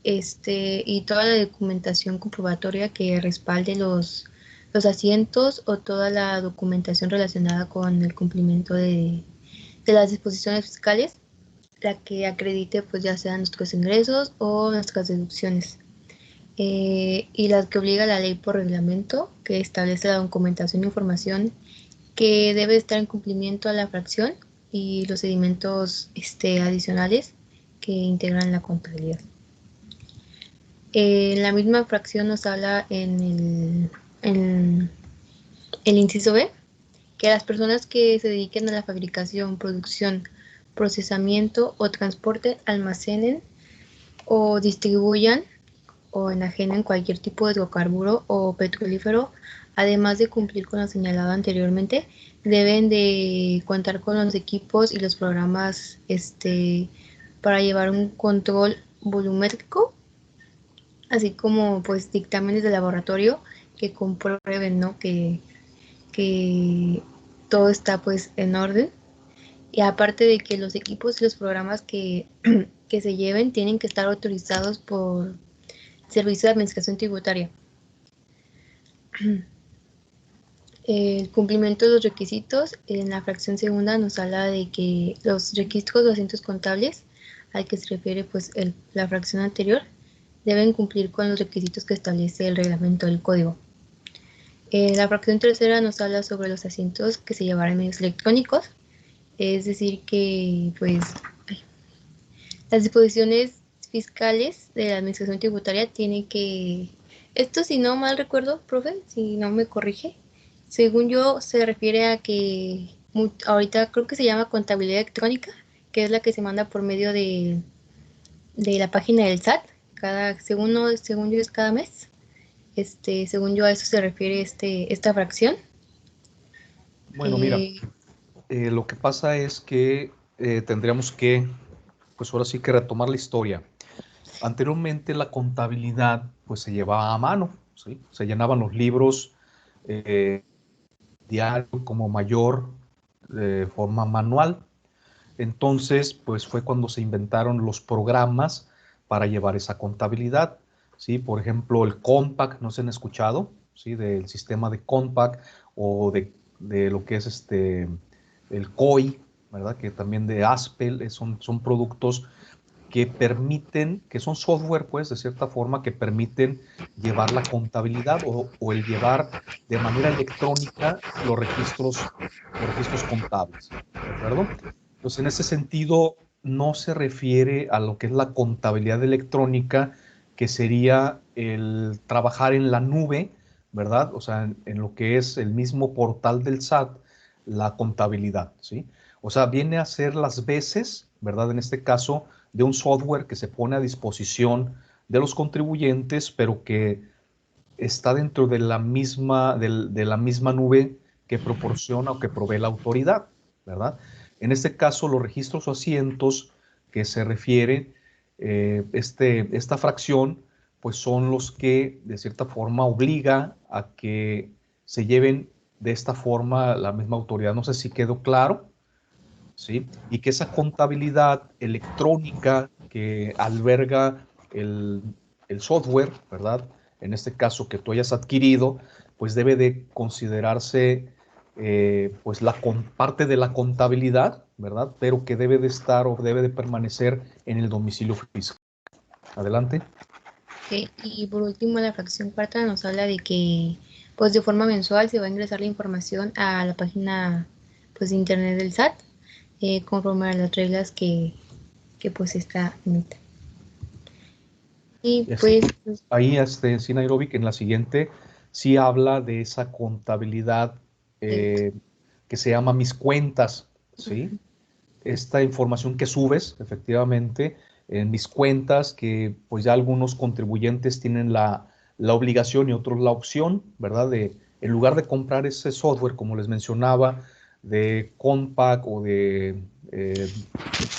y toda la documentación comprobatoria que respalde los asientos o toda la documentación relacionada con el cumplimiento de las disposiciones fiscales, la que acredite pues ya sean nuestros ingresos o nuestras deducciones. Y las que obliga la ley por reglamento, que establece la documentación e información que debe estar en cumplimiento a la fracción y los sedimentos adicionales que integran la contabilidad. La misma fracción nos habla en el inciso B, que las personas que se dediquen a la fabricación, producción, procesamiento o transporte, almacenen o distribuyan o enajenen cualquier tipo de hidrocarburo o petrolífero, además de cumplir con lo señalado anteriormente, deben de contar con los equipos y los programas para llevar un control volumétrico, así como pues dictámenes de laboratorio que comprueben, ¿no?, que todo está pues en orden. Y aparte de que los equipos y los programas que se lleven tienen que estar autorizados por Servicio de Administración Tributaria. El cumplimiento de los requisitos en la fracción segunda nos habla de que los registros de asientos contables al que se refiere pues la fracción anterior deben cumplir con los requisitos que establece el reglamento del código. La fracción tercera nos habla sobre los asientos que se llevarán en medios electrónicos, es decir que pues las disposiciones fiscales de la administración tributaria tienen que, esto si no mal recuerdo, profe, si no me corrige, según yo se refiere a que ahorita creo que se llama contabilidad electrónica, que es la que se manda por medio de la página del SAT, según yo es cada mes. Según yo a eso se refiere esta fracción. Bueno, mira, lo que pasa es que tendríamos que, pues ahora sí que retomar la historia. Anteriormente la contabilidad pues se llevaba a mano, ¿sí? Se llenaban los libros diario como mayor de forma manual. Entonces, pues fue cuando se inventaron los programas para llevar esa contabilidad, ¿sí? Por ejemplo, el Compact, ¿no se han escuchado? ¿Sí? Del sistema de Compact o de lo que es el COI, ¿verdad? Que también de Aspel, son productos que permiten, que son software, pues, de cierta forma, que permiten llevar la contabilidad o el llevar de manera electrónica los registros contables, ¿de acuerdo? Pues en ese sentido, no se refiere a lo que es la contabilidad electrónica, que sería el trabajar en la nube, ¿verdad? O sea, en lo que es el mismo portal del SAT, la contabilidad, ¿sí? O sea, viene a ser las veces, ¿verdad? En este caso, de un software que se pone a disposición de los contribuyentes, pero que está dentro de de la misma nube que proporciona o que provee la autoridad, ¿verdad? En este caso, los registros o asientos que se refiere esta fracción, pues son los que de cierta forma obliga a que se lleven de esta forma la misma autoridad. No sé si quedó claro. ¿Sí? Y que esa contabilidad electrónica que alberga el software, ¿verdad? En este caso que tú hayas adquirido, pues debe de considerarse pues parte de la contabilidad, ¿verdad? Pero que debe de estar o debe de permanecer en el domicilio fiscal. Adelante. Ok, y por último, la fracción cuarta nos habla de que, pues de forma mensual se va a ingresar la información a la página, pues, de internet del SAT, conforme a las reglas que pues está emita. Y pues, Ahí, sí, Nairobi, que en la siguiente sí habla de esa contabilidad que se llama mis cuentas, ¿sí? Esta información que subes, efectivamente, en mis cuentas, que pues ya algunos contribuyentes tienen la obligación y otros la opción, ¿verdad? En lugar de comprar ese software, como les mencionaba, de Compact o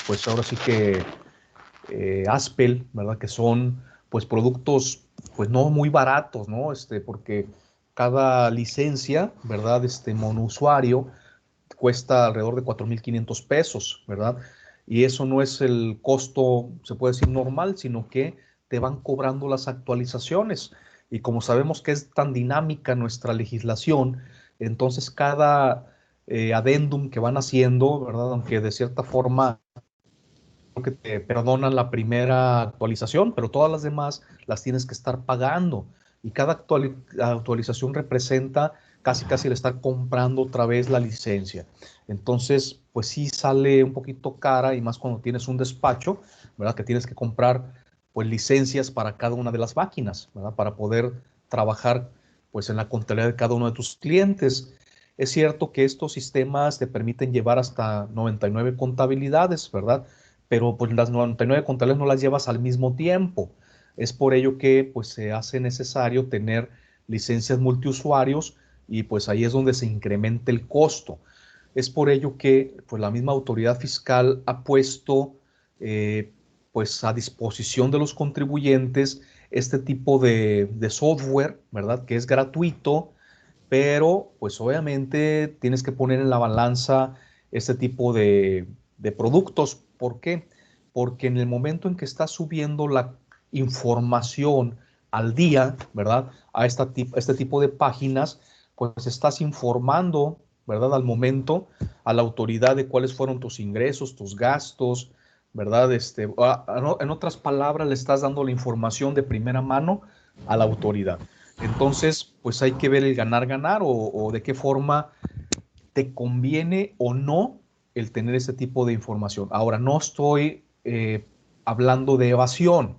pues ahora sí que Aspel, ¿verdad? Que son pues productos pues no muy baratos, ¿no? Porque cada licencia, ¿verdad? Monousuario cuesta alrededor de 4,500 pesos, ¿verdad? Y eso no es el costo, se puede decir normal, sino que te van cobrando las actualizaciones. Y como sabemos que es tan dinámica nuestra legislación, entonces cada adendum que van haciendo, ¿verdad? Aunque de cierta forma que te perdonan la primera actualización, pero todas las demás las tienes que estar pagando. Y cada actualización representa casi el estar comprando otra vez la licencia. Entonces, pues sí sale un poquito cara y más cuando tienes un despacho, ¿verdad? Que tienes que comprar pues licencias para cada una de las máquinas, ¿verdad? Para poder trabajar pues en la contabilidad de cada uno de tus clientes. Es cierto que estos sistemas te permiten llevar hasta 99 contabilidades, ¿verdad? Pero pues las 99 contabilidades no las llevas al mismo tiempo. Es por ello que pues se hace necesario tener licencias multiusuarios y pues ahí es donde se incrementa el costo. Es por ello que pues la misma autoridad fiscal ha puesto pues a disposición de los contribuyentes este tipo de software, ¿verdad? Que es gratuito, pero pues obviamente tienes que poner en la balanza este tipo de productos. ¿Por qué? Porque en el momento en que estás subiendo la información al día, ¿verdad? A este tipo de páginas, pues estás informando, ¿verdad? Al momento a la autoridad de cuáles fueron tus ingresos, tus gastos, ¿verdad? En otras palabras, le estás dando la información de primera mano a la autoridad. Entonces, pues hay que ver el ganar-ganar o de qué forma te conviene o no el tener ese tipo de información. Ahora, no estoy hablando de evasión,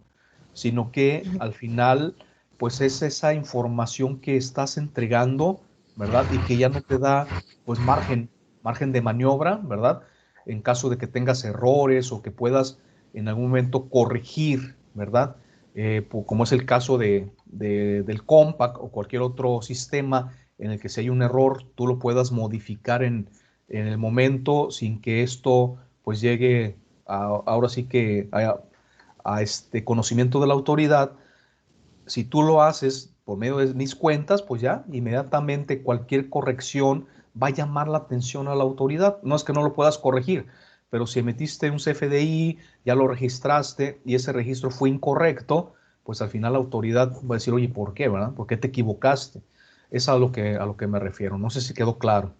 sino que al final, pues es esa información que estás entregando, ¿verdad? Y que ya no te da, pues, margen de maniobra, ¿verdad? En caso de que tengas errores o que puedas en algún momento corregir, ¿verdad? Como es el caso del Compact o cualquier otro sistema en el que si hay un error, tú lo puedas modificar en el momento sin que esto pues llegue ahora sí que a este conocimiento de la autoridad. Si tú lo haces por medio de mis cuentas, pues ya inmediatamente cualquier corrección va a llamar la atención a la autoridad. No es que no lo puedas corregir, pero si emitiste un CFDI, ya lo registraste y ese registro fue incorrecto, pues al final la autoridad va a decir, oye, ¿por qué, verdad? ¿Por qué te equivocaste? Es a lo que me refiero. No sé si quedó claro.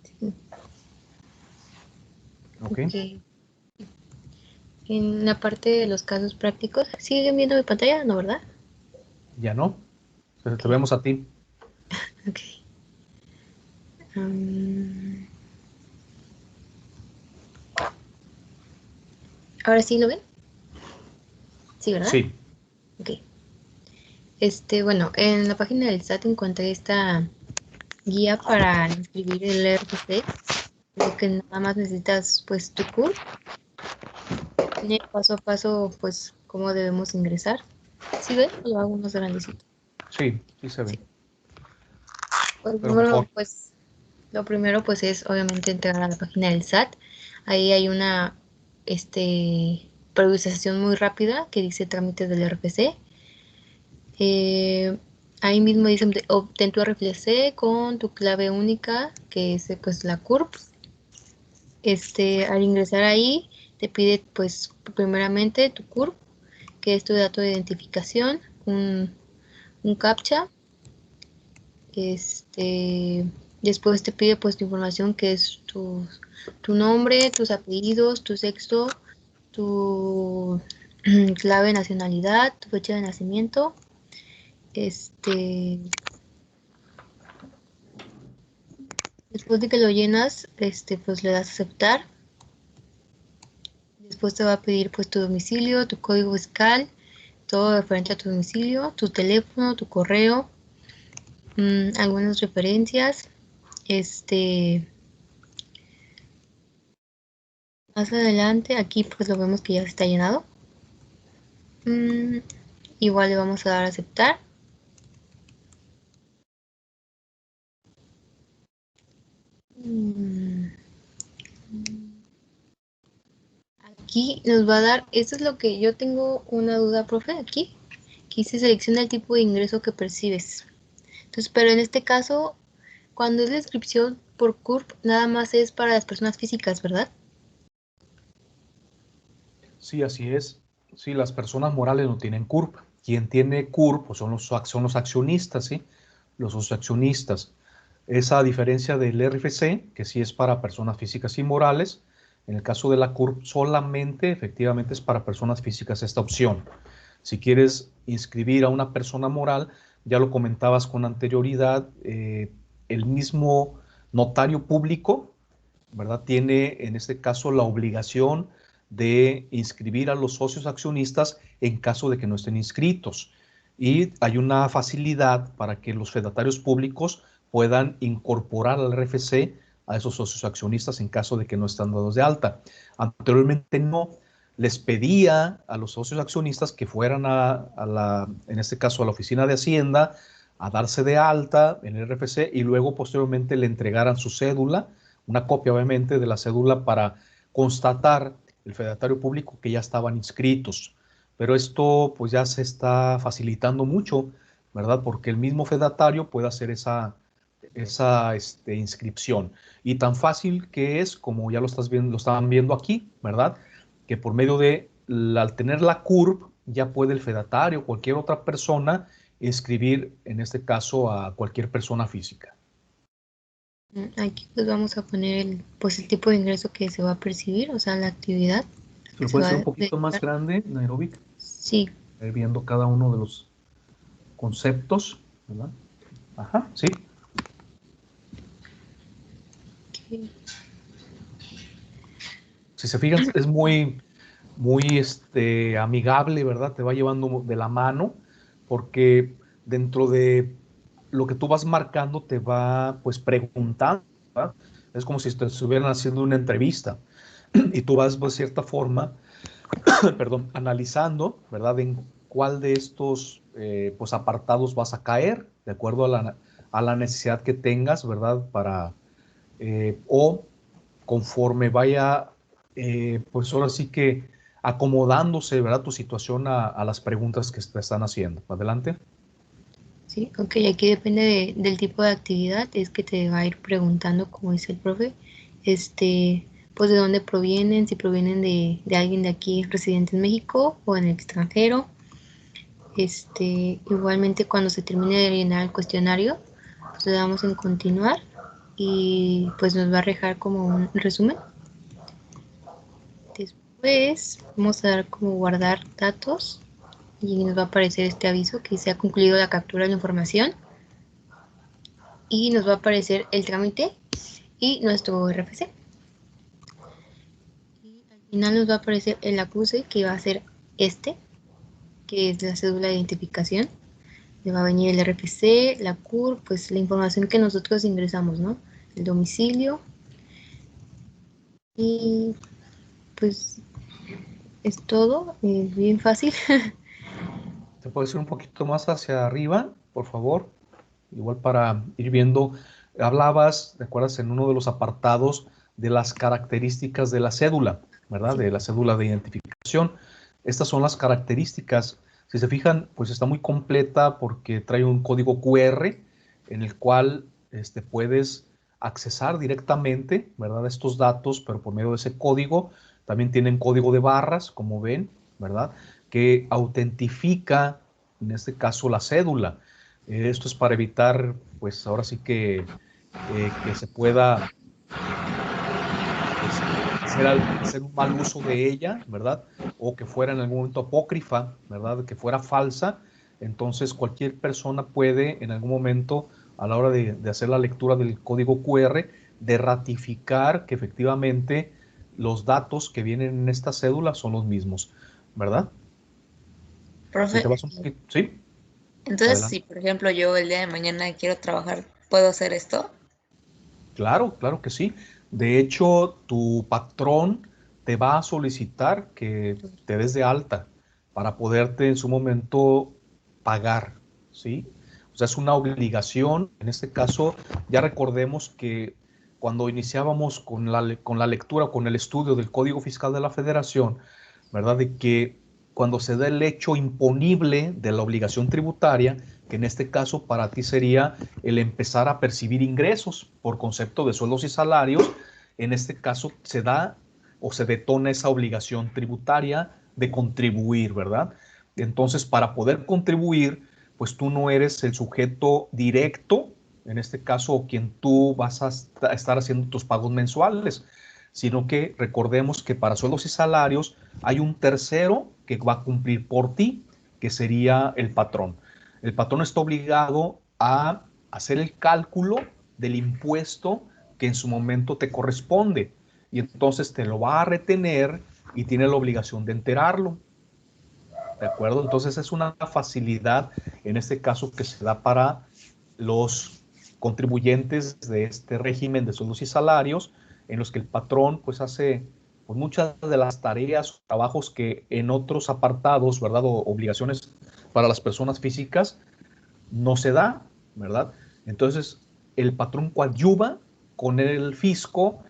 Sí. ¿Ok? Ok. En la parte de los casos prácticos, ¿siguen viendo mi pantalla? No, ¿verdad? ¿Ya no? Pero te Ok. vemos a ti. Ok. Am, ¿Ahora sí lo ven? Sí, ¿verdad? Sí. Ok. Bueno, en la página del SAT encontré esta guía para inscribir el RFC, de que nada más necesitas pues tu CURP, tiene paso a paso pues cómo debemos ingresar. ¿Sí ven? Lo hago más grandecito. Sí, sí se ve. Sí. Pues Pero mejor. lo primero pues es obviamente entrar a la página del SAT. Ahí hay una priorización muy rápida que dice trámites del RFC. Ahí mismo dice obtén tu RFC con tu clave única, que es pues la CURP. Al ingresar ahí te pide pues primeramente tu CURP, que es tu dato de identificación, un CAPTCHA. Después te pide pues tu información, que es tu nombre, tus apellidos, tu sexo, tu clave, nacionalidad, tu fecha de nacimiento. Después de que lo llenas, pues le das a aceptar. Después te va a pedir pues tu domicilio, tu código fiscal, todo referente a tu domicilio, tu teléfono, tu correo, algunas referencias. Más adelante, aquí pues lo vemos que ya está llenado. Igual le vamos a dar a aceptar. Aquí nos va a dar, esto es lo que yo tengo una duda, profe, aquí se selecciona el tipo de ingreso que percibes. Entonces, pero en este caso, cuando es la inscripción por CURP, nada más es para las personas físicas, ¿verdad? Sí, así es. Sí, las personas morales no tienen CURP. Quien tiene CURP pues son los accionistas, ¿sí? Los socioaccionistas. Esa diferencia del RFC, que sí es para personas físicas y morales, en el caso de la CURP solamente, efectivamente, es para personas físicas esta opción. Si quieres inscribir a una persona moral, ya lo comentabas con anterioridad, el mismo notario público, ¿verdad? Tiene en este caso la obligación de inscribir a los socios accionistas en caso de que no estén inscritos. Y hay una facilidad para que los fedatarios públicos puedan incorporar al RFC a esos socios accionistas en caso de que no están dados de alta. Anteriormente no, les pedía a los socios accionistas que fueran en este caso a la oficina de Hacienda, a darse de alta en el RFC y luego posteriormente le entregaran su cédula, una copia obviamente de la cédula para constatar el fedatario público que ya estaban inscritos. Pero esto pues ya se está facilitando mucho, ¿verdad? Porque el mismo fedatario puede hacer esa inscripción. Y tan fácil que es, como ya lo estaban viendo aquí, ¿verdad? Que por medio al tener la CURP, ya puede el fedatario o cualquier otra persona inscribir, en este caso, a cualquier persona física. Aquí pues vamos a poner el tipo de ingreso que se va a percibir, o sea, la actividad. ¿Se lo puede hacer un poquito más grande, Nairobi? Sí. Viendo cada uno de los conceptos, ¿verdad? Ajá, sí. Okay. Si se fijan, es muy amigable, ¿verdad? Te va llevando de la mano, porque dentro de lo que tú vas marcando te va, pues, preguntando, ¿verdad? Es como si te estuvieran haciendo una entrevista y tú vas, de cierta forma, perdón, analizando, ¿verdad? En cuál de estos, pues, apartados vas a caer, de acuerdo a la necesidad que tengas, ¿verdad? O conforme vaya, pues ahora sí que acomodándose, ¿verdad? Tu situación a las preguntas que te están haciendo. Adelante. Sí, ok, aquí depende del tipo de actividad, es que te va a ir preguntando, como dice el profe, pues de dónde provienen, si provienen de alguien de aquí residente en México o en el extranjero. Igualmente cuando se termine de llenar el cuestionario, pues le damos en continuar y pues nos va a dejar como un resumen. Después vamos a dar como guardar datos y nos va a aparecer este aviso que se ha concluido la captura de la información y nos va a aparecer el trámite y nuestro RFC. Y al final nos va a aparecer el acuse que va a ser que es la cédula de identificación. Le va a venir el RFC, la CUR, pues la información que nosotros ingresamos, ¿no? El domicilio. Y pues es todo, es bien fácil. ¿Te puedes ir un poquito más hacia arriba, por favor? Igual para ir viendo, hablabas, ¿te acuerdas? En uno de los apartados de las características de la cédula, ¿verdad? Sí. De la cédula de identificación. Estas son las características. Si se fijan, pues está muy completa porque trae un código QR en el cual puedes accesar directamente, ¿verdad? Estos datos, pero por medio de ese código. También tienen código de barras, como ven, ¿verdad? Que autentifica, en este caso, la cédula. Esto es para evitar, pues ahora sí que se pueda hacer un mal uso de ella, ¿verdad? O que fuera en algún momento apócrifa, ¿verdad? Que fuera falsa. Entonces cualquier persona puede en algún momento, a la hora de hacer la lectura del código QR, de ratificar que efectivamente los datos que vienen en esta cédula son los mismos, ¿verdad? Si Profe, te vas un poquito, sí, entonces adelante. si por ejemplo yo el día de mañana quiero trabajar, ¿puedo hacer esto? Claro, claro que sí. De hecho, tu patrón te va a solicitar que te des de alta para poderte en su momento pagar, ¿sí? O sea, es una obligación. En este caso, ya recordemos que cuando iniciábamos con la lectura, con el estudio del Código Fiscal de la Federación, ¿verdad? De que cuando se da el hecho imponible de la obligación tributaria, que en este caso para ti sería el empezar a percibir ingresos por concepto de sueldos y salarios, en este caso se da o se detona esa obligación tributaria de contribuir, ¿verdad? Entonces, para poder contribuir, pues tú no eres el sujeto directo, en este caso, quien tú vas a estar haciendo tus pagos mensuales, sino que recordemos que para sueldos y salarios hay un tercero que va a cumplir por ti, que sería el patrón. El patrón está obligado a hacer el cálculo del impuesto que en su momento te corresponde y entonces te lo va a retener y tiene la obligación de enterarlo. ¿De acuerdo? Entonces es una facilidad en este caso que se da para los contribuyentes de este régimen de sueldos y salarios en los que el patrón pues hace pues, muchas de las tareas o trabajos que en otros apartados, ¿verdad? O obligaciones para las personas físicas no se da, ¿verdad? Entonces el patrón coadyuva con el fisco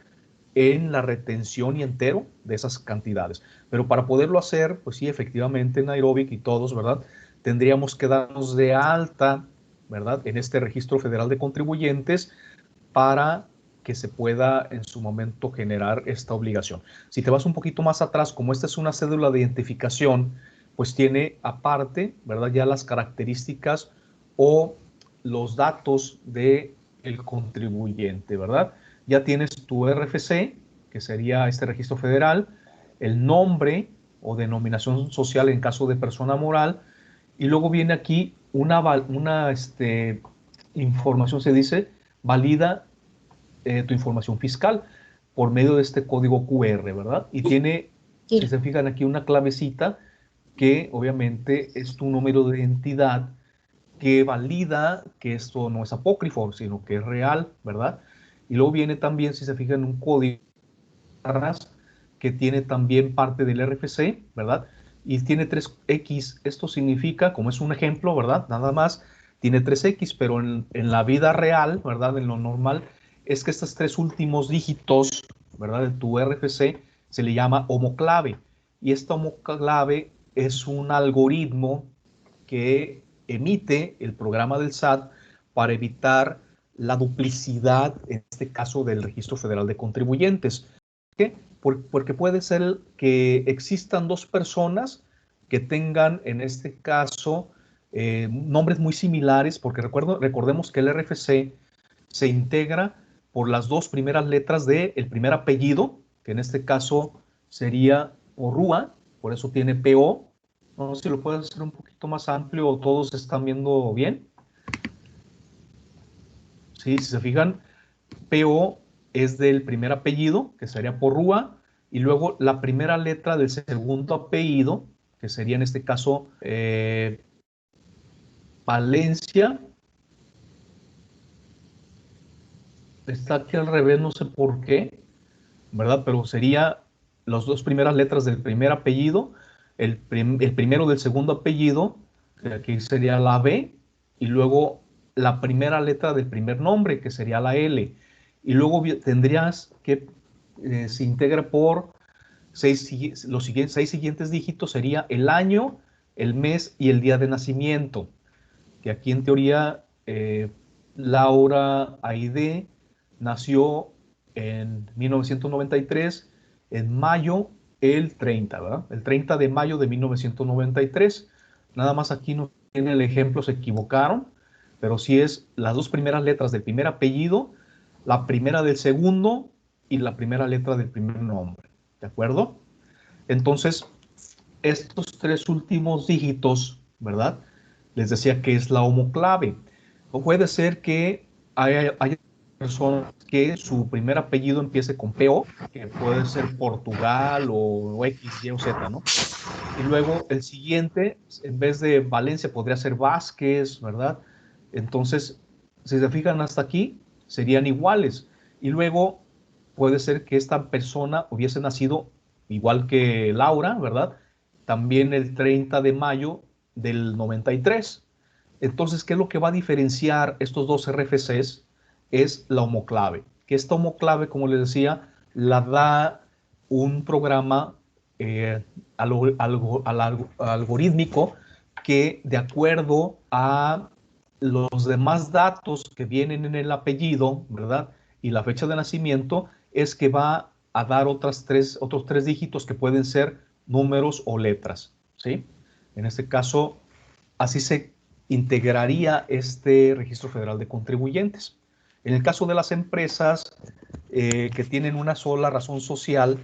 en la retención y entero de esas cantidades. Pero para poderlo hacer, pues sí, efectivamente, Nairobi y todos, ¿verdad? Tendríamos que darnos de alta, ¿verdad? En este registro federal de contribuyentes para que se pueda en su momento generar esta obligación. Si te vas un poquito más atrás, como esta es una cédula de identificación, pues tiene aparte, ¿verdad? Ya las características o los datos de el contribuyente, ¿verdad? Ya tienes tu RFC, que sería este registro federal, el nombre o denominación social en caso de persona moral, y luego viene aquí una información, se dice, valida tu información fiscal por medio de este código QR, ¿verdad? Y tiene, si Sí, se fijan aquí, una clavecita que obviamente es tu número de identidad que valida que esto no es apócrifo, sino que es real, ¿verdad? Y luego viene también, si se fijan, un código que tiene también parte del RFC, ¿verdad? Y tiene 3X. Esto significa, como es un ejemplo, ¿verdad? Nada más, tiene 3X, pero en la vida real, ¿verdad? En lo normal, es que estos tres últimos dígitos, ¿verdad? De tu RFC se le llama homoclave. Y esta homoclave es un algoritmo que emite el programa del SAT para evitar la duplicidad, en este caso del Registro Federal de Contribuyentes. ¿Por qué? Porque puede ser que existan dos personas que tengan, en este caso, nombres muy similares, porque recordemos que el RFC se integra por las dos primeras letras del primer apellido, que en este caso sería Orrúa, por eso tiene PO. No sé si lo puedes hacer un poquito más amplio o todos están viendo bien. Sí, si se fijan, PO es del primer apellido, que sería Porrúa, y luego la primera letra del segundo apellido, que sería en este caso Valencia. Está aquí al revés, no sé por qué, ¿verdad? Pero sería las dos primeras letras del primer apellido, el primero del segundo apellido, que aquí sería la B, y luego la primera letra del primer nombre, que sería la L. Y luego tendrías que se integra por los seis siguientes dígitos, sería el año, el mes y el día de nacimiento. Que aquí en teoría Laura Aide nació en 1993, en mayo el 30, ¿verdad? El 30 de mayo de 1993. Nada más aquí no tiene el ejemplo, se equivocaron, pero sí es las dos primeras letras del primer apellido, la primera del segundo y la primera letra del primer nombre, ¿de acuerdo? Entonces, estos tres últimos dígitos, ¿verdad? Les decía que es la homoclave. O puede ser que haya personas que su primer apellido empiece con PO, que puede ser Portugal o X, Y o Z, ¿no? Y luego el siguiente, en vez de Valencia, podría ser Vázquez, ¿verdad? Entonces, si se fijan hasta aquí, serían iguales. Y luego puede ser que esta persona hubiese nacido igual que Laura, ¿verdad? También el 30 de mayo del 93. Entonces, ¿qué es lo que va a diferenciar estos dos RFCs? Es la homoclave. Que esta homoclave, como les decía, la da un programa algorítmico que, de acuerdo a los demás datos que vienen en el apellido, ¿verdad? Y la fecha de nacimiento, es que va a dar otros tres dígitos que pueden ser números o letras, ¿sí? En este caso, así se integraría este Registro Federal de Contribuyentes. En el caso de las empresas que tienen una sola razón social,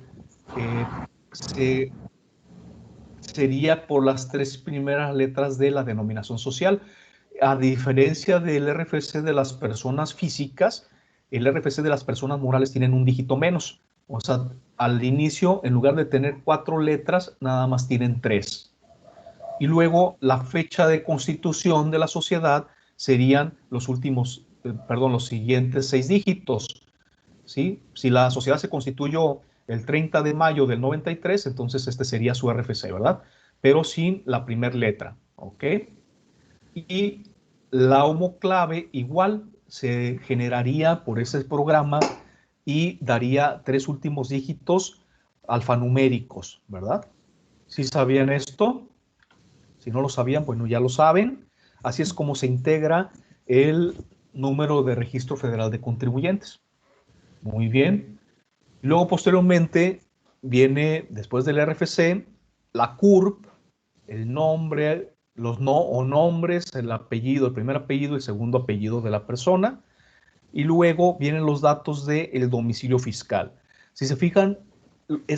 sería por las tres primeras letras de la denominación social. A diferencia del RFC de las personas físicas, el RFC de las personas morales tienen un dígito menos. O sea, al inicio, en lugar de tener 4 letras, nada más tienen 3. Y luego la fecha de constitución de la sociedad serían los siguientes 6 dígitos. ¿Sí? Si la sociedad se constituyó el 30 de mayo del 93, entonces este sería su RFC, ¿verdad? Pero sin la primera letra, ¿ok? Y la homoclave igual se generaría por ese programa y daría 3 últimos dígitos alfanuméricos, ¿verdad? ¿Sí sabían esto? Si no lo sabían, bueno, ya lo saben. Así es como se integra el número de Registro Federal de Contribuyentes. Muy bien. Luego, posteriormente, viene, después del RFC, la CURP, el nombre, los nombres, el apellido, el primer apellido y el segundo apellido de la persona. Y luego vienen los datos del domicilio fiscal. Si se fijan,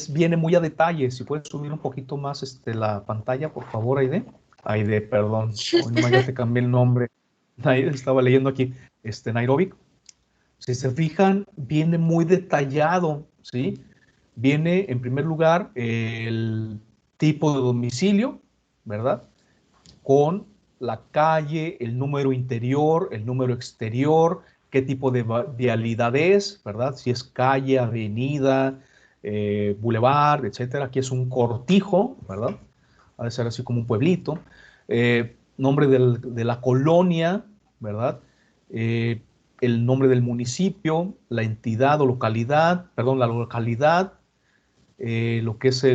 viene muy a detalle. Si puedes subir un poquito más la pantalla, por favor, Aide. Aide, perdón. Hoy ya te cambié el nombre. Estaba leyendo aquí, Nairobi. Si se fijan, viene muy detallado, ¿sí? Viene, en primer lugar, el tipo de domicilio, ¿verdad? Con la calle, el número interior, el número exterior, qué tipo de vialidad es, ¿verdad? Si es calle, avenida, bulevar, etcétera. Aquí es un cortijo, ¿verdad? Ha de ser así como un pueblito. Nombre de la colonia, ¿verdad? El nombre del municipio, la entidad o localidad, perdón, la localidad, lo que es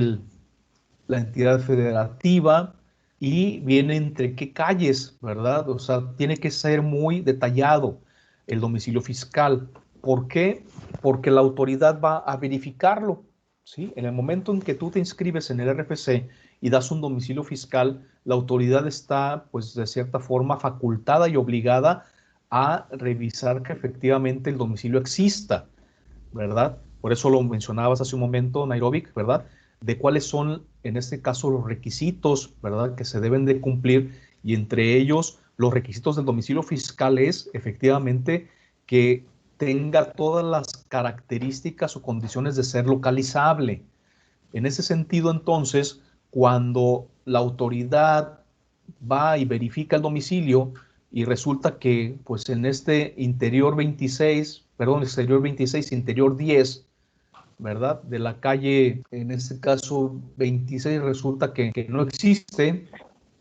la entidad federativa y viene entre qué calles, ¿verdad? O sea, tiene que ser muy detallado el domicilio fiscal. ¿Por qué? Porque la autoridad va a verificarlo, ¿sí? En el momento en que tú te inscribes en el RFC y das un domicilio fiscal, la autoridad está, pues, de cierta forma facultada y obligada a revisar que efectivamente el domicilio exista, ¿verdad? Por eso lo mencionabas hace un momento, Nairobi, ¿verdad? De cuáles son, en este caso, los requisitos, ¿verdad? Que se deben de cumplir, y entre ellos, los requisitos del domicilio fiscal es, efectivamente, que tenga todas las características o condiciones de ser localizable. En ese sentido, entonces, cuando la autoridad va y verifica el domicilio y resulta que, pues, en este interior 26, perdón, exterior 26, interior 10, ¿verdad? De la calle, en este caso 26, resulta que no existe,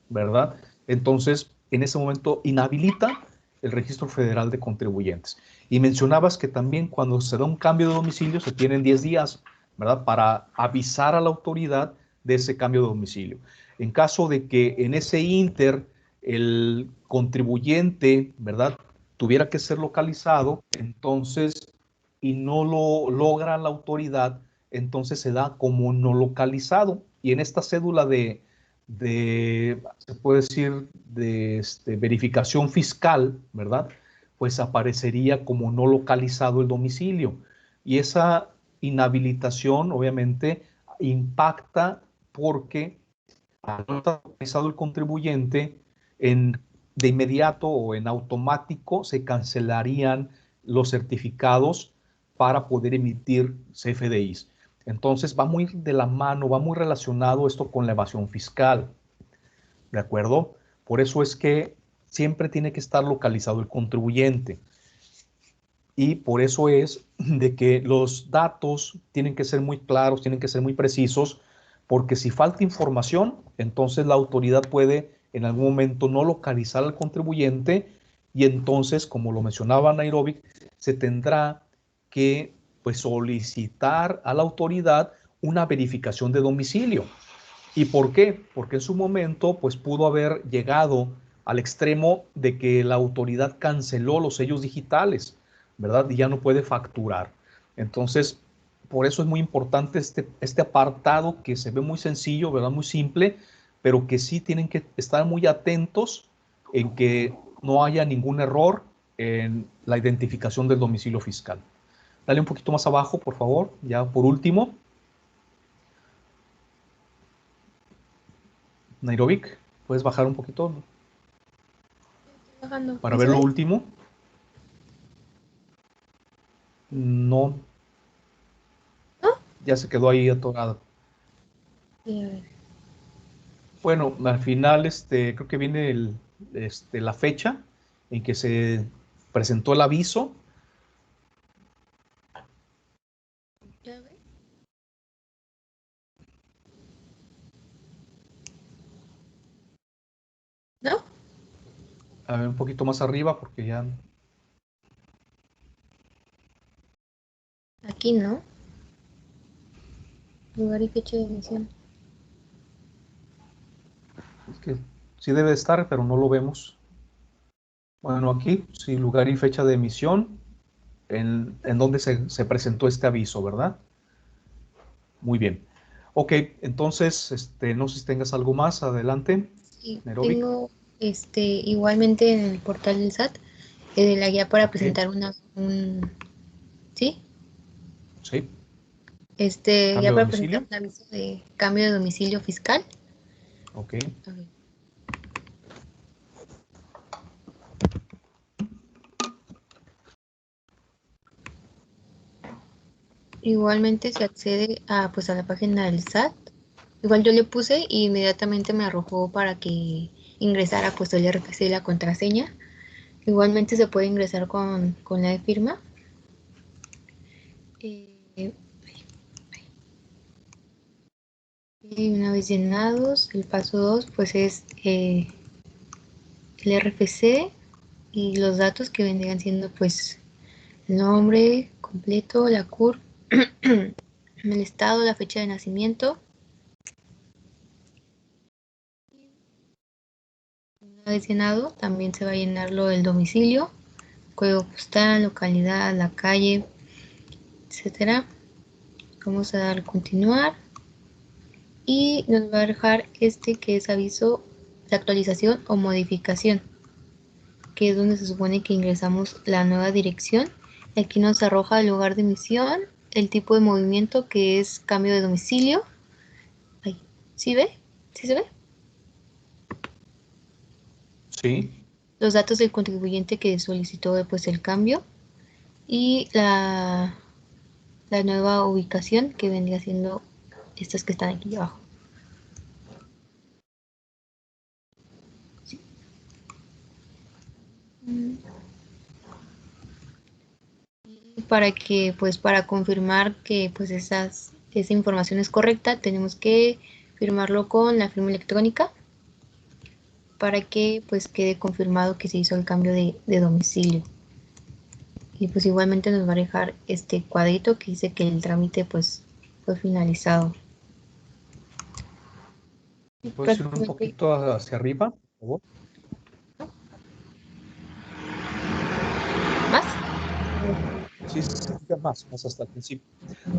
¿verdad? Entonces, en ese momento inhabilita el Registro Federal de Contribuyentes. Y mencionabas que también cuando se da un cambio de domicilio se tienen 10 días, ¿verdad? Para avisar a la autoridad de ese cambio de domicilio. En caso de que en ese inter el contribuyente, ¿verdad?, tuviera que ser localizado, entonces, y no lo logra la autoridad, entonces se da como no localizado. Y en esta cédula se puede decir, de verificación fiscal, ¿verdad? Pues aparecería como no localizado el domicilio. Y esa inhabilitación, obviamente, impacta porque al no estar localizado el contribuyente, de inmediato o en automático se cancelarían los certificados para poder emitir CFDIs. Entonces va muy de la mano, va muy relacionado esto con la evasión fiscal, ¿de acuerdo? Por eso es que siempre tiene que estar localizado el contribuyente. Y por eso es de que los datos tienen que ser muy claros, tienen que ser muy precisos, porque si falta información, entonces la autoridad puede en algún momento no localizar al contribuyente, y entonces, como lo mencionaba Nairobi, se tendrá que, pues, solicitar a la autoridad una verificación de domicilio. ¿Y por qué? Porque en su momento, pues, pudo haber llegado al extremo de que la autoridad canceló los sellos digitales, ¿verdad? Y ya no puede facturar. Entonces, por eso es muy importante este apartado, que se ve muy sencillo, ¿verdad? Muy simple, pero que sí tienen que estar muy atentos en que no haya ningún error en la identificación del domicilio fiscal. Dale un poquito más abajo, por favor, ya por último. Nairobic, ¿puedes bajar un poquito Bajando. para ¿Sí ver se lo ve? último? No, ¿No? ya se quedó ahí atorado. Sí, a ver. Bueno, al final, creo que viene la fecha en que se presentó el aviso. ¿Ya ve? ¿No? A ver, un poquito más arriba, porque ya... Aquí no. Lugar y fecha de emisión. Es que sí debe de estar, pero no lo vemos. Bueno, aquí, sí, lugar y fecha de emisión, en donde se presentó este aviso, ¿verdad? Muy bien. Ok, entonces, no sé si tengas algo más adelante, Sí, Nairobi. tengo igualmente en el portal del SAT la guía para Ok, presentar ¿sí? sí, Guía cambio de para presentar domicilio. un aviso de cambio de domicilio fiscal. Ok, A ver. Igualmente se accede pues a la página del SAT. Igual yo le puse y inmediatamente me arrojó para que ingresara pues el RFC y la contraseña. Igualmente se puede ingresar con la de firma. Eh, y una vez llenados, el paso 2 pues es el RFC y los datos que vendrían siendo pues el nombre completo, la CUR, el estado, la fecha de nacimiento. Una vez llenado, también se va a llenar lo del domicilio, código postal, localidad, la calle, etcétera. Vamos a dar continuar y nos va a dejar este que es aviso de actualización o modificación, que es donde se supone que ingresamos la nueva dirección. Aquí nos arroja el lugar de emisión, el tipo de movimiento que es cambio de domicilio. Ahí. ¿Sí ve? ¿Sí se ve? Sí. Los datos del contribuyente que solicitó pues el cambio y la nueva ubicación que vendría siendo estas que están aquí abajo. Sí. Para que pues para confirmar que pues esa información es correcta, tenemos que firmarlo con la firma electrónica para que pues quede confirmado que se hizo el cambio de domicilio. Y pues igualmente nos va a dejar este cuadrito que dice que el trámite pues fue finalizado. ¿Puedes ir un poquito hacia arriba, por favor? ¿Más? Sí, se fijan más hasta el principio.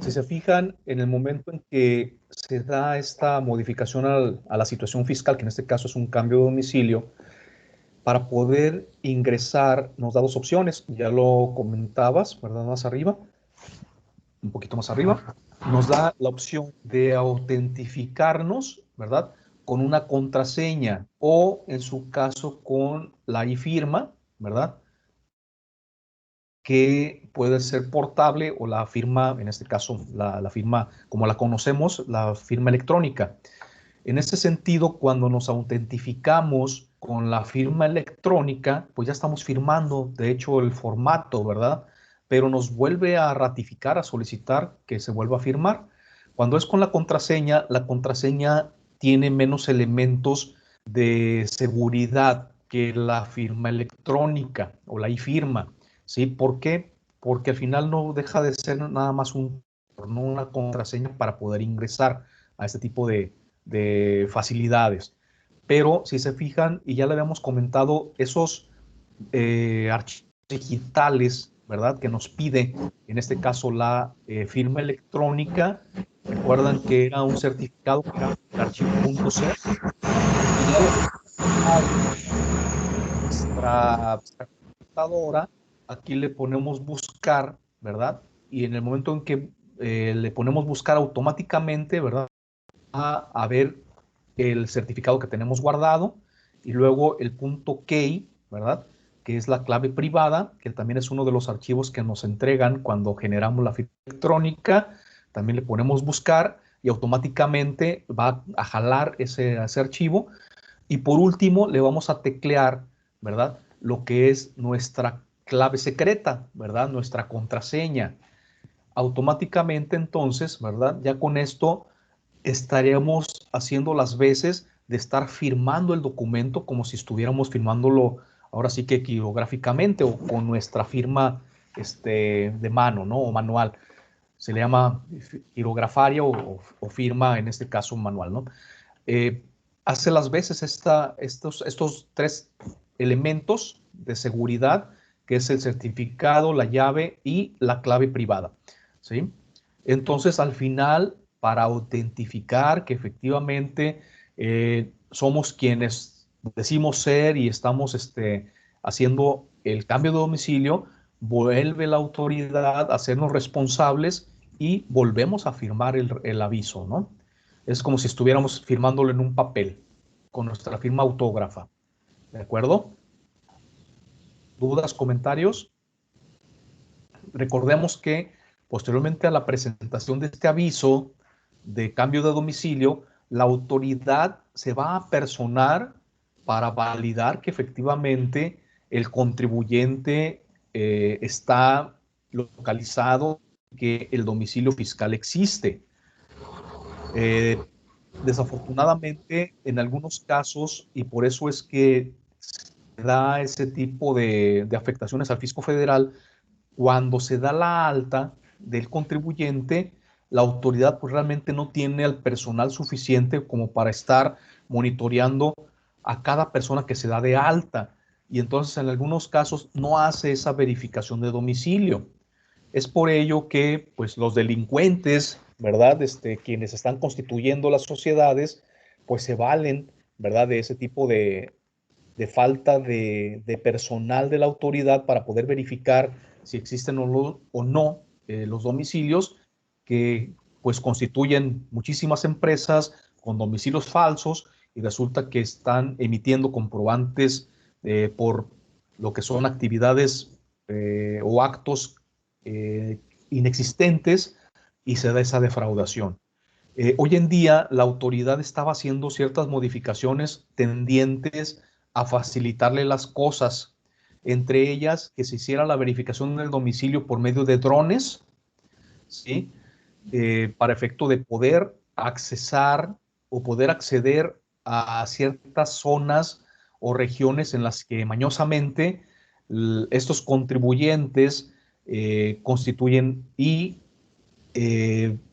Si se fijan, en el momento en que se da esta modificación a la situación fiscal, que en este caso es un cambio de domicilio, para poder ingresar nos da dos opciones, ya lo comentabas, ¿verdad? Más arriba, un poquito más arriba, nos da la opción de autentificarnos, ¿verdad? Con una contraseña o, en su caso, con la e-firma, ¿verdad? Que puede ser portable o la firma, en este caso, la firma como la conocemos, la firma electrónica. En este sentido, cuando nos autentificamos con la firma electrónica, pues ya estamos firmando, de hecho, el formato, ¿verdad? Pero nos vuelve a ratificar, a solicitar que se vuelva a firmar. Cuando es con la contraseña tiene menos elementos de seguridad que la firma electrónica o la e-firma, ¿sí? ¿Por qué? Porque al final no deja de ser nada más una contraseña para poder ingresar a este tipo de facilidades. Pero si se fijan, y ya le habíamos comentado, esos archivos digitales, ¿verdad? Que nos pide, en este caso, la firma electrónica. Recuerdan que era un certificado, que era el archivo .c. Nuestra computadora, aquí le ponemos buscar, ¿verdad? Y en el momento en que le ponemos buscar automáticamente, ¿verdad? A ver el certificado que tenemos guardado y luego el punto key, ¿verdad? Que es la clave privada, que también es uno de los archivos que nos entregan cuando generamos la firma electrónica. También le ponemos buscar y automáticamente va a jalar ese archivo. Y por último, le vamos a teclear, ¿verdad? Lo que es nuestra clave secreta, ¿verdad? Nuestra contraseña. Automáticamente entonces, ¿verdad? Ya con esto estaríamos haciendo las veces de estar firmando el documento como si estuviéramos firmándolo ahora sí que quirográficamente o con nuestra firma de mano, ¿no? O manual. Se le llama quirografaria o firma, en este caso manual, ¿no? Hace las veces estos tres elementos de seguridad, que es el certificado, la llave y la clave privada, ¿sí? Entonces, al final, para autentificar que efectivamente somos quienes decimos ser y estamos haciendo el cambio de domicilio, vuelve la autoridad a hacernos responsables y volvemos a firmar el aviso, ¿no? Es como si estuviéramos firmándolo en un papel, con nuestra firma autógrafa. ¿De acuerdo? ¿Dudas, comentarios? Recordemos que posteriormente a la presentación de este aviso de cambio de domicilio, la autoridad se va a personar para validar que efectivamente el contribuyente está localizado, que el domicilio fiscal existe. Desafortunadamente, en algunos casos, y por eso es que se da ese tipo de afectaciones al fisco federal, cuando se da la alta del contribuyente, la autoridad pues realmente no tiene el personal suficiente como para estar monitoreando a cada persona que se da de alta. Y entonces en algunos casos no hace esa verificación de domicilio. Es por ello que pues, los delincuentes, ¿verdad? Quienes están constituyendo las sociedades, pues se valen, ¿verdad? De ese tipo de falta de personal de la autoridad para poder verificar si existen o no los domicilios, que pues constituyen muchísimas empresas con domicilios falsos y resulta que están emitiendo comprobantes por lo que son actividades o actos inexistentes y se da esa defraudación. Hoy en día la autoridad estaba haciendo ciertas modificaciones tendientes a facilitarle las cosas, entre ellas que se hiciera la verificación del domicilio por medio de drones, ¿sí? Para efecto de poder accesar o poder acceder a ciertas zonas o regiones en las que mañosamente estos contribuyentes constituyen y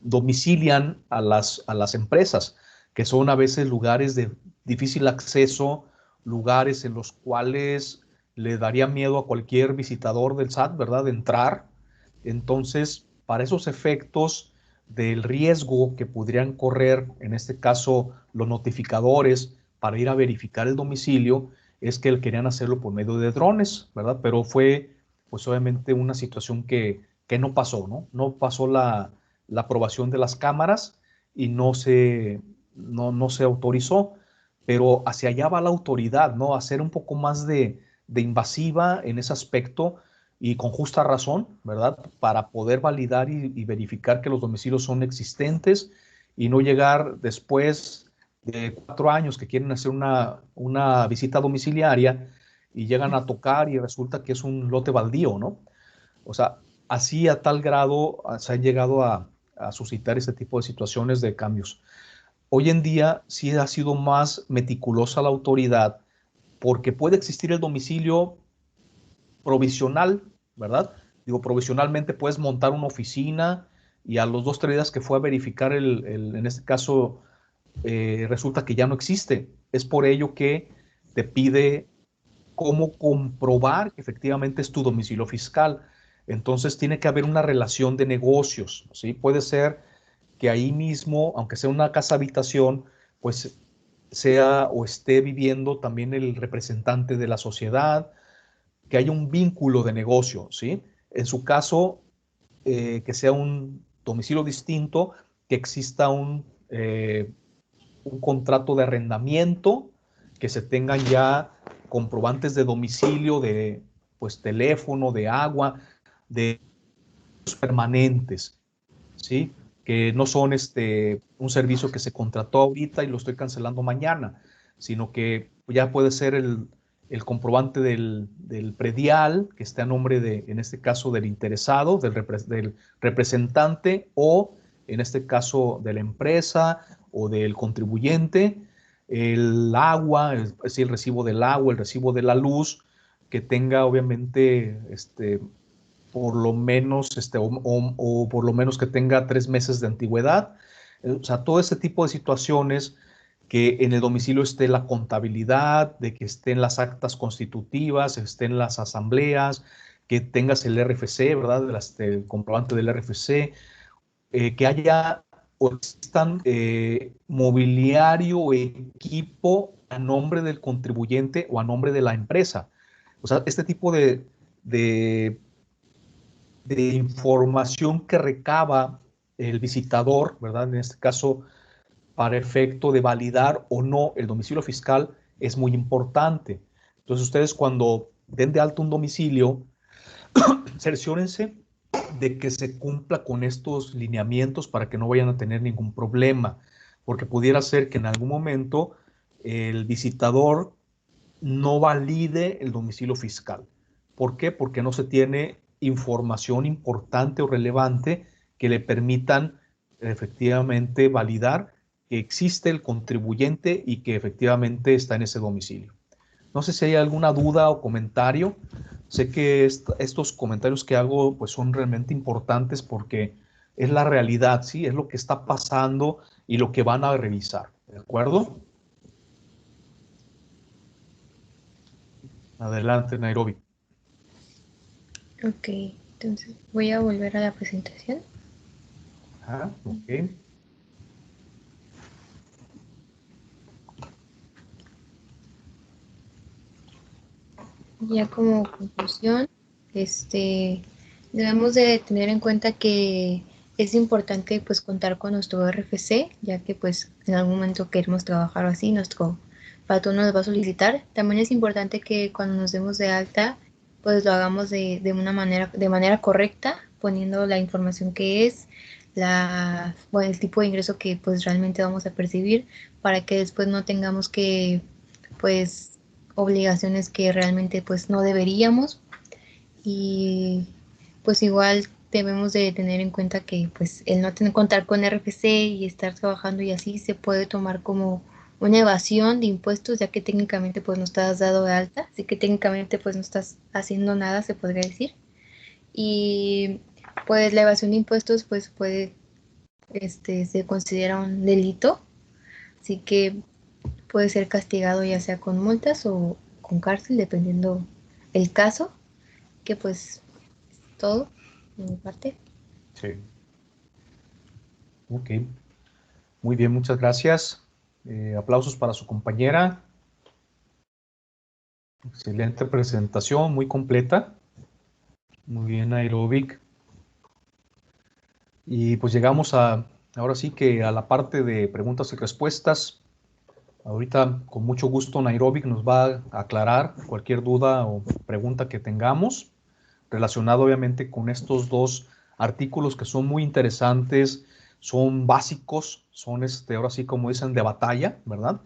domicilian a las empresas, que son a veces lugares de difícil acceso, lugares en los cuales le daría miedo a cualquier visitador del SAT, ¿verdad?, de entrar. Entonces, para esos efectos del riesgo que podrían correr, en este caso, los notificadores para ir a verificar el domicilio, es que querían hacerlo por medio de drones, ¿verdad? Pero fue, pues obviamente, una situación que no pasó, ¿no? No pasó la aprobación de las cámaras y no se autorizó, pero hacia allá va la autoridad, ¿no? A ser un poco más de invasiva en ese aspecto y con justa razón, ¿verdad? Para poder validar y verificar que los domicilios son existentes y no llegar después de 4 años que quieren hacer una visita domiciliaria y llegan a tocar y resulta que es un lote baldío, ¿no? O sea, así a tal grado se han llegado a suscitar este tipo de situaciones de cambios. Hoy en día sí ha sido más meticulosa la autoridad porque puede existir el domicilio provisional, ¿verdad? Digo, provisionalmente puedes montar una oficina y a los 2, 3 días que fue a verificar en este caso, resulta que ya no existe. Es por ello que te pide cómo comprobar que efectivamente es tu domicilio fiscal. Entonces tiene que haber una relación de negocios, ¿sí? Puede ser que ahí mismo, aunque sea una casa habitación, pues sea o esté viviendo también el representante de la sociedad, que haya un vínculo de negocio, ¿sí? En su caso, que sea un domicilio distinto, que exista un contrato de arrendamiento, que se tengan ya comprobantes de domicilio, de pues teléfono, de agua, de permanentes, ¿sí? Que no son un servicio que se contrató ahorita y lo estoy cancelando mañana, sino que ya puede ser el comprobante del predial, que esté a nombre de, en este caso, del interesado, del representante, o en este caso de la empresa o del contribuyente, el agua, es decir, el recibo del agua, el recibo de la luz, que tenga obviamente por lo menos, o por lo menos que tenga 3 meses de antigüedad. O sea, todo ese tipo de situaciones, que en el domicilio esté la contabilidad, de que estén las actas constitutivas, estén las asambleas, que tengas el RFC, ¿verdad? El comprobante del RFC, que haya o existan mobiliario o equipo a nombre del contribuyente o a nombre de la empresa. O sea, este tipo de información que recaba el visitador, ¿verdad? En este caso, para efecto de validar o no el domicilio fiscal, es muy importante. Entonces, ustedes cuando den de alto un domicilio, cerciórense de que se cumpla con estos lineamientos para que no vayan a tener ningún problema, porque pudiera ser que en algún momento el visitador no valide el domicilio fiscal. ¿Por qué? Porque no se tiene información importante o relevante que le permitan efectivamente validar que existe el contribuyente y que efectivamente está en ese domicilio. No sé si hay alguna duda o comentario. Sé que estos comentarios que hago pues son realmente importantes porque es la realidad, ¿sí? Es lo que está pasando y lo que van a revisar, ¿de acuerdo? Adelante, Nairobi. Ok, entonces voy a volver a la presentación. Ajá, ok. Ya como conclusión, debemos de tener en cuenta que es importante pues contar con nuestro RFC, ya que pues en algún momento queremos trabajar así, nuestro patrón nos va a solicitar. También es importante que cuando nos demos de alta, pues lo hagamos de manera correcta, poniendo la información que es, el tipo de ingreso que pues realmente vamos a percibir, para que después no tengamos que pues obligaciones que realmente pues no deberíamos. Y pues igual debemos de tener en cuenta que pues el no tener contar con RFC y estar trabajando y así se puede tomar como una evasión de impuestos, ya que técnicamente pues no estás dado de alta, así que técnicamente pues no estás haciendo nada, se podría decir. Y pues la evasión de impuestos pues se considera un delito, así que puede ser castigado ya sea con multas o con cárcel, dependiendo el caso, que pues todo de mi parte. Sí. Ok. Muy bien, muchas gracias. Aplausos para su compañera. Excelente presentación, muy completa. Muy bien, Aerobic. Y pues llegamos ahora sí que a la parte de preguntas y respuestas. Ahorita con mucho gusto Nairobi nos va a aclarar cualquier duda o pregunta que tengamos relacionado obviamente con estos dos artículos que son muy interesantes, son básicos, son ahora sí como dicen de batalla, ¿verdad?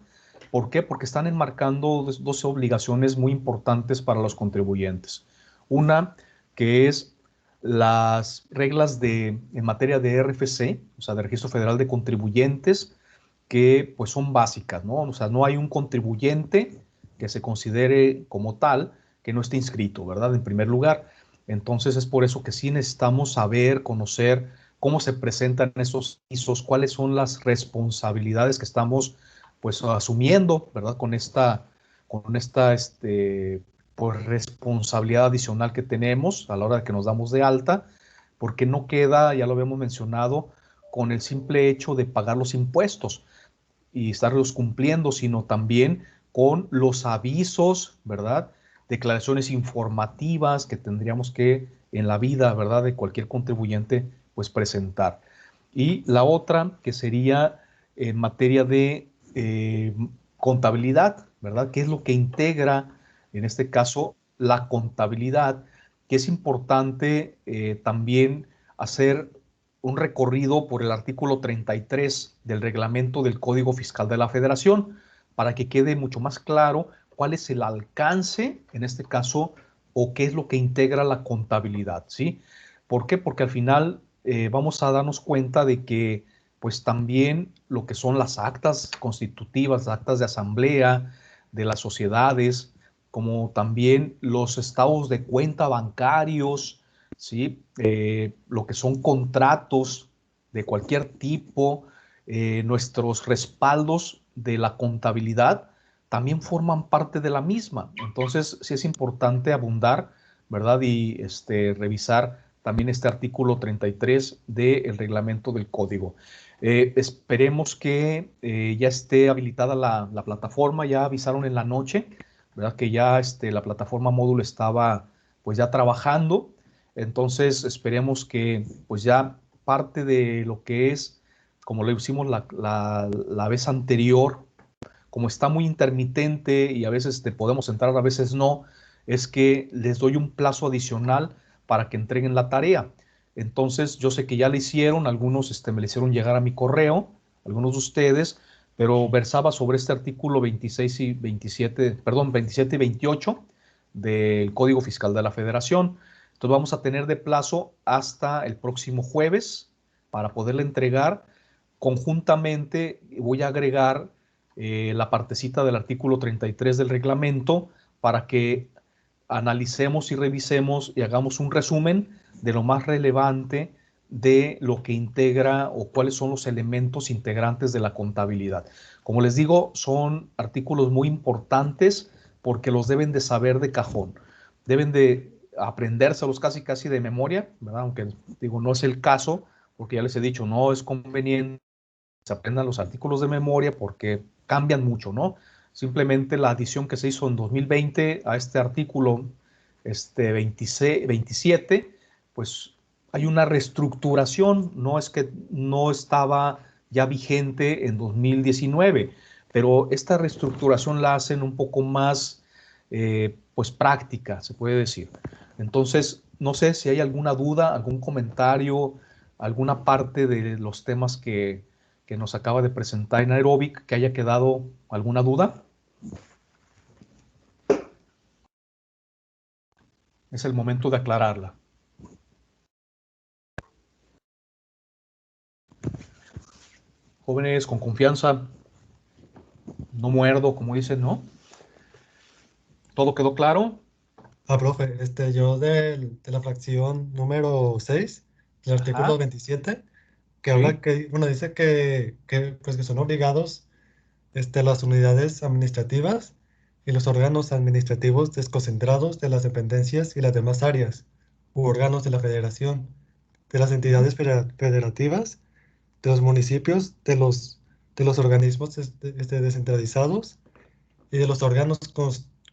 ¿Por qué? Porque están enmarcando dos obligaciones muy importantes para los contribuyentes. Una que es las reglas en materia de RFC, o sea, de Registro Federal de Contribuyentes, que pues son básicas, ¿no? O sea, no hay un contribuyente que se considere como tal que no esté inscrito, ¿verdad? En primer lugar. Entonces es por eso que sí necesitamos saber, conocer cómo se presentan esos ISOs, cuáles son las responsabilidades que estamos pues asumiendo, ¿verdad? Con esta pues, responsabilidad adicional que tenemos a la hora de que nos damos de alta, porque no queda, ya lo habíamos mencionado, con el simple hecho de pagar los impuestos y estarlos cumpliendo, sino también con los avisos, ¿verdad? Declaraciones informativas que tendríamos que en la vida, ¿verdad? De cualquier contribuyente, pues presentar. Y la otra, que sería en materia de contabilidad, ¿verdad? ¿Qué es lo que integra, en este caso, la contabilidad? Que es importante también hacer un recorrido por el artículo 33 del reglamento del Código Fiscal de la Federación para que quede mucho más claro cuál es el alcance, en este caso, o qué es lo que integra la contabilidad, ¿sí? ¿Por qué? Porque al final vamos a darnos cuenta de que, pues también lo que son las actas constitutivas, actas de asamblea, de las sociedades, como también los estados de cuenta bancarios, ¿sí? Lo que son contratos de cualquier tipo, nuestros respaldos de la contabilidad también forman parte de la misma. Entonces, sí es importante abundar, ¿verdad? Y revisar también este artículo 33 del reglamento del código. Esperemos que ya esté habilitada la plataforma, ya avisaron en la noche, ¿verdad? Que ya la plataforma módulo estaba pues ya trabajando. Entonces esperemos que pues ya parte de lo que es, como lo hicimos la vez anterior, como está muy intermitente y a veces te podemos entrar, a veces no, es que les doy un plazo adicional para que entreguen la tarea. Entonces yo sé que ya la hicieron, algunos me le hicieron llegar a mi correo, algunos de ustedes, pero versaba sobre este artículo 26 y 27, perdón, 27 y 28 del Código Fiscal de la Federación. Entonces vamos a tener de plazo hasta el próximo jueves para poderle entregar. Conjuntamente voy a agregar la partecita del artículo 33 del reglamento para que analicemos y revisemos y hagamos un resumen de lo más relevante de lo que integra o cuáles son los elementos integrantes de la contabilidad. Como les digo, son artículos muy importantes porque los deben de saber de cajón. Deben de aprendérselos casi casi de memoria, ¿verdad? Aunque digo, no es el caso, porque ya les he dicho, no es conveniente que se aprendan los artículos de memoria porque cambian mucho, ¿no? Simplemente la adición que se hizo en 2020 a este artículo 26, 27, pues hay una reestructuración, no es que no estaba ya vigente en 2019, pero esta reestructuración la hacen un poco más, pues práctica, se puede decir. Entonces, no sé si hay alguna duda, algún comentario, alguna parte de los temas que nos acaba de presentar en Aerobic, que haya quedado alguna duda. Es el momento de aclararla. Jóvenes, con confianza, no muerdo, como dicen, ¿no? ¿Todo quedó claro? Profe, yo de la fracción número 6 del artículo Ajá, 27, que sí. habla que, bueno, dice pues que son obligados las unidades administrativas y los órganos administrativos desconcentrados de las dependencias y las demás áreas u órganos de la federación, de las Ujú. entidades federativas, de los municipios, de los organismos descentralizados y de los órganos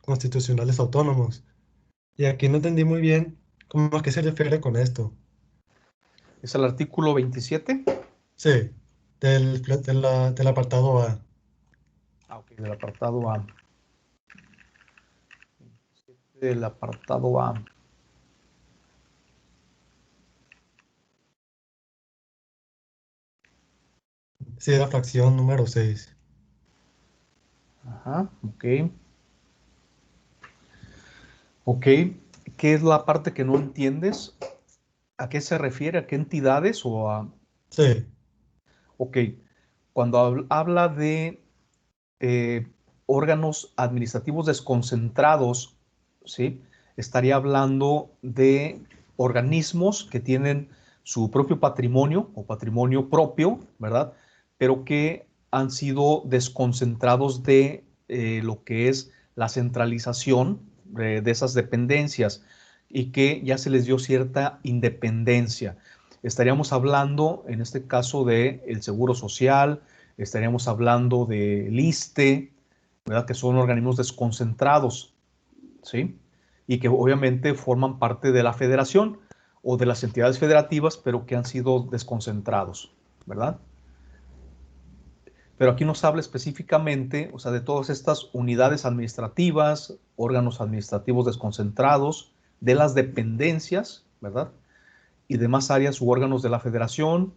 constitucionales autónomos. Y aquí no entendí muy bien cómo a qué se refiere con esto. Es el artículo 27. Sí, del apartado A. Ok, del apartado A. Del apartado A. Sí, de la fracción número 6. Ajá, ok. Ok, ¿qué es la parte que no entiendes? ¿A qué se refiere? ¿A qué entidades o a...? Sí, Ok, cuando habla de eh, órganos administrativos desconcentrados, ¿sí? Estaría hablando de organismos que tienen su propio patrimonio o patrimonio propio, ¿verdad? Pero que han sido desconcentrados de lo que es la centralización de esas dependencias y que ya se les dio cierta independencia. Estaríamos hablando, en este caso, de el Seguro Social, estaríamos hablando del ISSSTE, ¿verdad? Que son organismos desconcentrados, ¿sí? Y que obviamente forman parte de la federación o de las entidades federativas, pero que han sido desconcentrados, ¿verdad? Pero aquí nos habla específicamente, o sea, de todas estas unidades administrativas, órganos administrativos desconcentrados, de las dependencias, ¿verdad? Y demás áreas u órganos de la federación,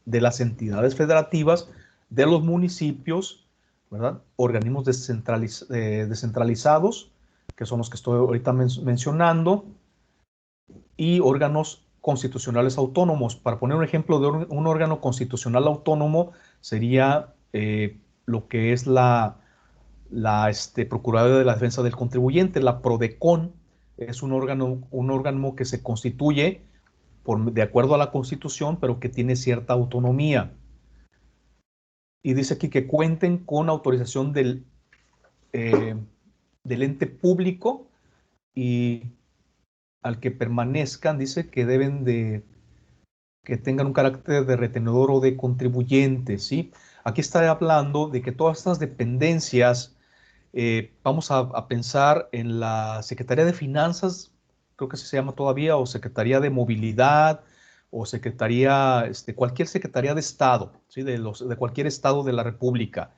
de las entidades federativas, de los municipios, ¿verdad? Organismos descentralizados, que son los que estoy ahorita mencionando, y órganos constitucionales autónomos. Para poner un ejemplo de un órgano constitucional autónomo, sería lo que es la Procuraduría de la Defensa del Contribuyente, la PRODECON, es un órgano que se constituye de acuerdo a la Constitución, pero que tiene cierta autonomía. Y dice aquí que cuenten con autorización del ente público y al que permanezcan, dice que que tengan un carácter de retenedor o de contribuyente, ¿sí? Aquí está hablando de que todas estas dependencias, vamos a pensar en la Secretaría de Finanzas, creo que así se llama todavía, o Secretaría de Movilidad, o Secretaría, cualquier Secretaría de Estado, ¿sí? De cualquier Estado de la República.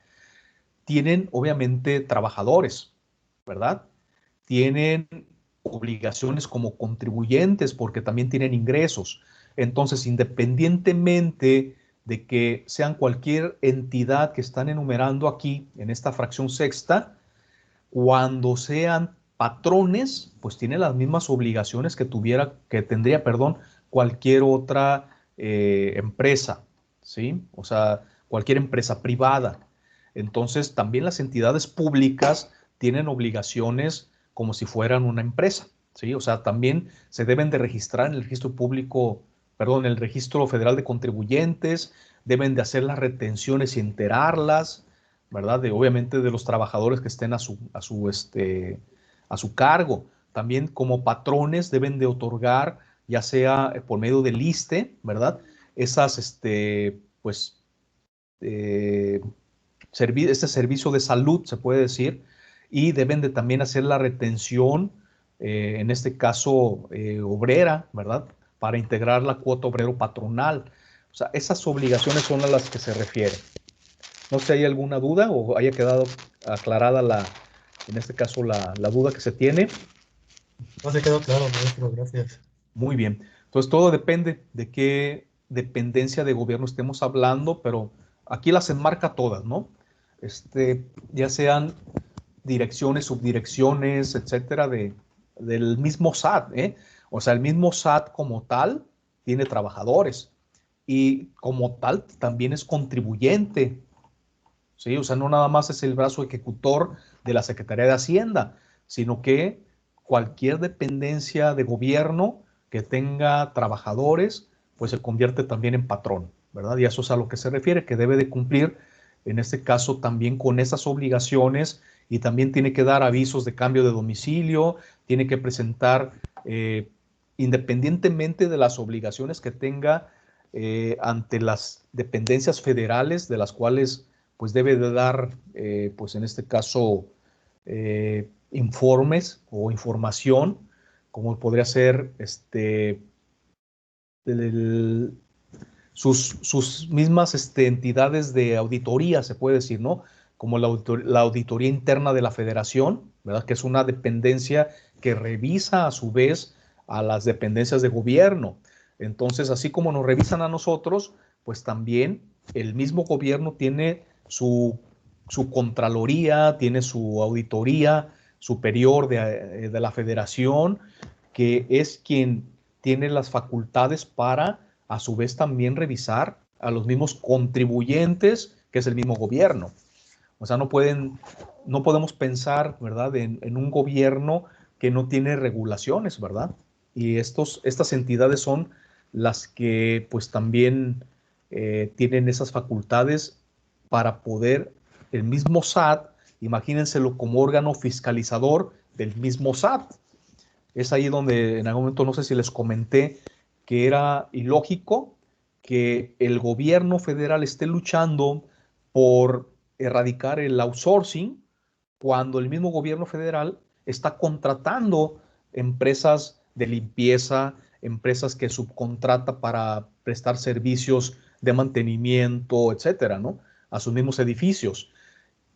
Tienen, obviamente, trabajadores, ¿verdad? Tienen obligaciones como contribuyentes porque también tienen ingresos. Entonces, independientemente de que sean cualquier entidad que están enumerando aquí en esta fracción sexta, cuando sean patrones, pues tienen las mismas obligaciones que tendría, perdón, cualquier otra empresa, ¿sí? O sea, cualquier empresa privada. Entonces, también las entidades públicas tienen obligaciones como si fueran una empresa, ¿sí? O sea, también se deben de registrar en el registro público, perdón, en el registro federal de contribuyentes, deben de hacer las retenciones y enterarlas, ¿verdad? Obviamente de los trabajadores que estén a su cargo. También como patrones deben de otorgar, ya sea por medio del ISSSTE, ¿verdad? Esas, pues, este servicio de salud, se puede decir, y deben de también hacer la retención, en este caso obrera, ¿verdad? Para integrar la cuota obrero patronal. O sea, esas obligaciones son a las que se refiere. No sé si hay alguna duda o haya quedado aclarada en este caso, la duda que se tiene. No se quedó claro, maestro, gracias. Muy bien. Entonces, todo depende de qué dependencia de gobierno estemos hablando, pero aquí las enmarca todas, ¿no? Ya sean direcciones, subdirecciones, etcétera, del mismo SAT, ¿eh? O sea, el mismo SAT como tal tiene trabajadores y como tal también es contribuyente, ¿sí? O sea, no nada más es el brazo ejecutor de la Secretaría de Hacienda, sino que cualquier dependencia de gobierno que tenga trabajadores, pues se convierte también en patrón, ¿verdad? Y eso es a lo que se refiere, que debe de cumplir, en este caso, también con esas obligaciones y también tiene que dar avisos de cambio de domicilio, tiene que presentar, independientemente de las obligaciones que tenga ante las dependencias federales, de las cuales pues debe de dar, pues en este caso, informes o información, como podría ser sus mismas entidades de auditoría, se puede decir, ¿no? Como la auditoría interna de la federación, ¿verdad? Que es una dependencia que revisa a su vez a las dependencias de gobierno. Entonces, así como nos revisan a nosotros, pues también el mismo gobierno tiene su contraloría, tiene su auditoría superior de la federación, que es quien tiene las facultades para a su vez también revisar a los mismos contribuyentes, que es el mismo gobierno. O sea, no podemos pensar, ¿verdad?, en un gobierno que no tiene regulaciones, ¿verdad? Y estas entidades son las que pues también tienen esas facultades para poder, el mismo SAT, imagínenselo como órgano fiscalizador del mismo SAT. Es ahí donde en algún momento, no sé si les comenté, que era ilógico que el gobierno federal esté luchando por erradicar el outsourcing cuando el mismo gobierno federal está contratando empresas de limpieza, empresas que subcontrata para prestar servicios de mantenimiento, etcétera, ¿no? A sus mismos edificios.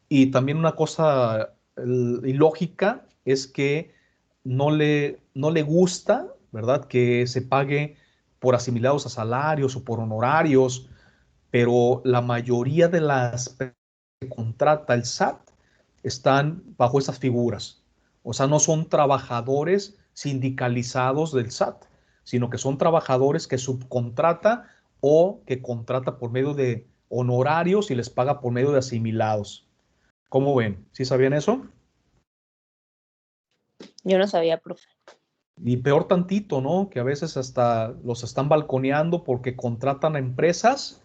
Y también una cosa ilógica es que no le gusta, ¿verdad?, que se pague por asimilados a salarios o por honorarios, pero la mayoría de las que contrata el SAT están bajo esas figuras. O sea, no son trabajadores sindicalizados del SAT, sino que son trabajadores que subcontrata o que contrata por medio de honorarios y les paga por medio de asimilados. ¿Cómo ven? ¿Sí sabían eso? Yo no sabía, profe. Y peor tantito, ¿no? Que a veces hasta los están balconeando porque contratan a empresas,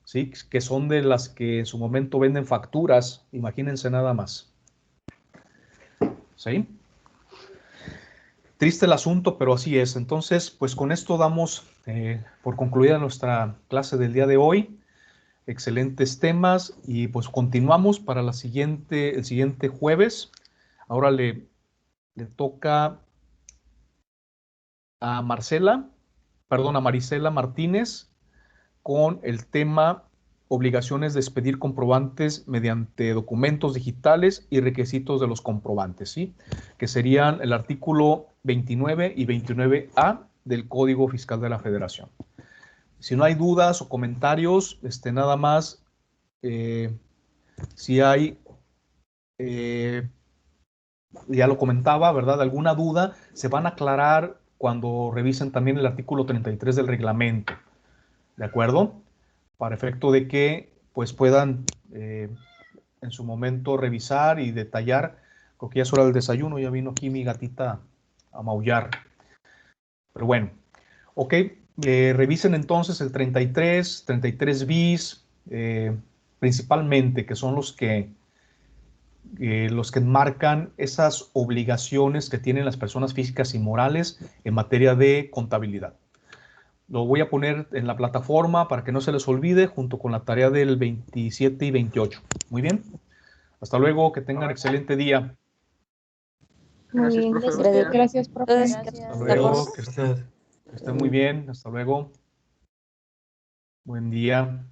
¿sí? Que son de las que en su momento venden facturas. Imagínense nada más. ¿Sí? Triste el asunto, pero así es. Entonces, pues con esto damos por concluida nuestra clase del día de hoy. Excelentes temas y pues continuamos para el siguiente jueves. Ahora le toca a Marisela Martínez con el tema obligaciones de expedir comprobantes mediante documentos digitales y requisitos de los comprobantes, ¿sí? Que serían el artículo 29 y 29A del Código Fiscal de la Federación. Si no hay dudas o comentarios, nada más, si hay, ya lo comentaba, ¿verdad? Alguna duda, se van a aclarar cuando revisen también el artículo 33 del reglamento, ¿de acuerdo? Para efecto de que pues puedan en su momento revisar y detallar. Creo que ya es hora del desayuno, ya vino aquí mi gatita a maullar. Pero bueno, ok, revisen entonces el 33 bis, principalmente, que son los que enmarcan esas obligaciones que tienen las personas físicas y morales en materia de contabilidad. Lo voy a poner en la plataforma para que no se les olvide, junto con la tarea del 27 y 28. Muy bien. Hasta luego, que tengan excelente día. Muy Gracias, bien, profe. gracias. Buen día. Gracias, profe. Hasta luego. Gracias. Que estén muy bien. Hasta luego. Buen día.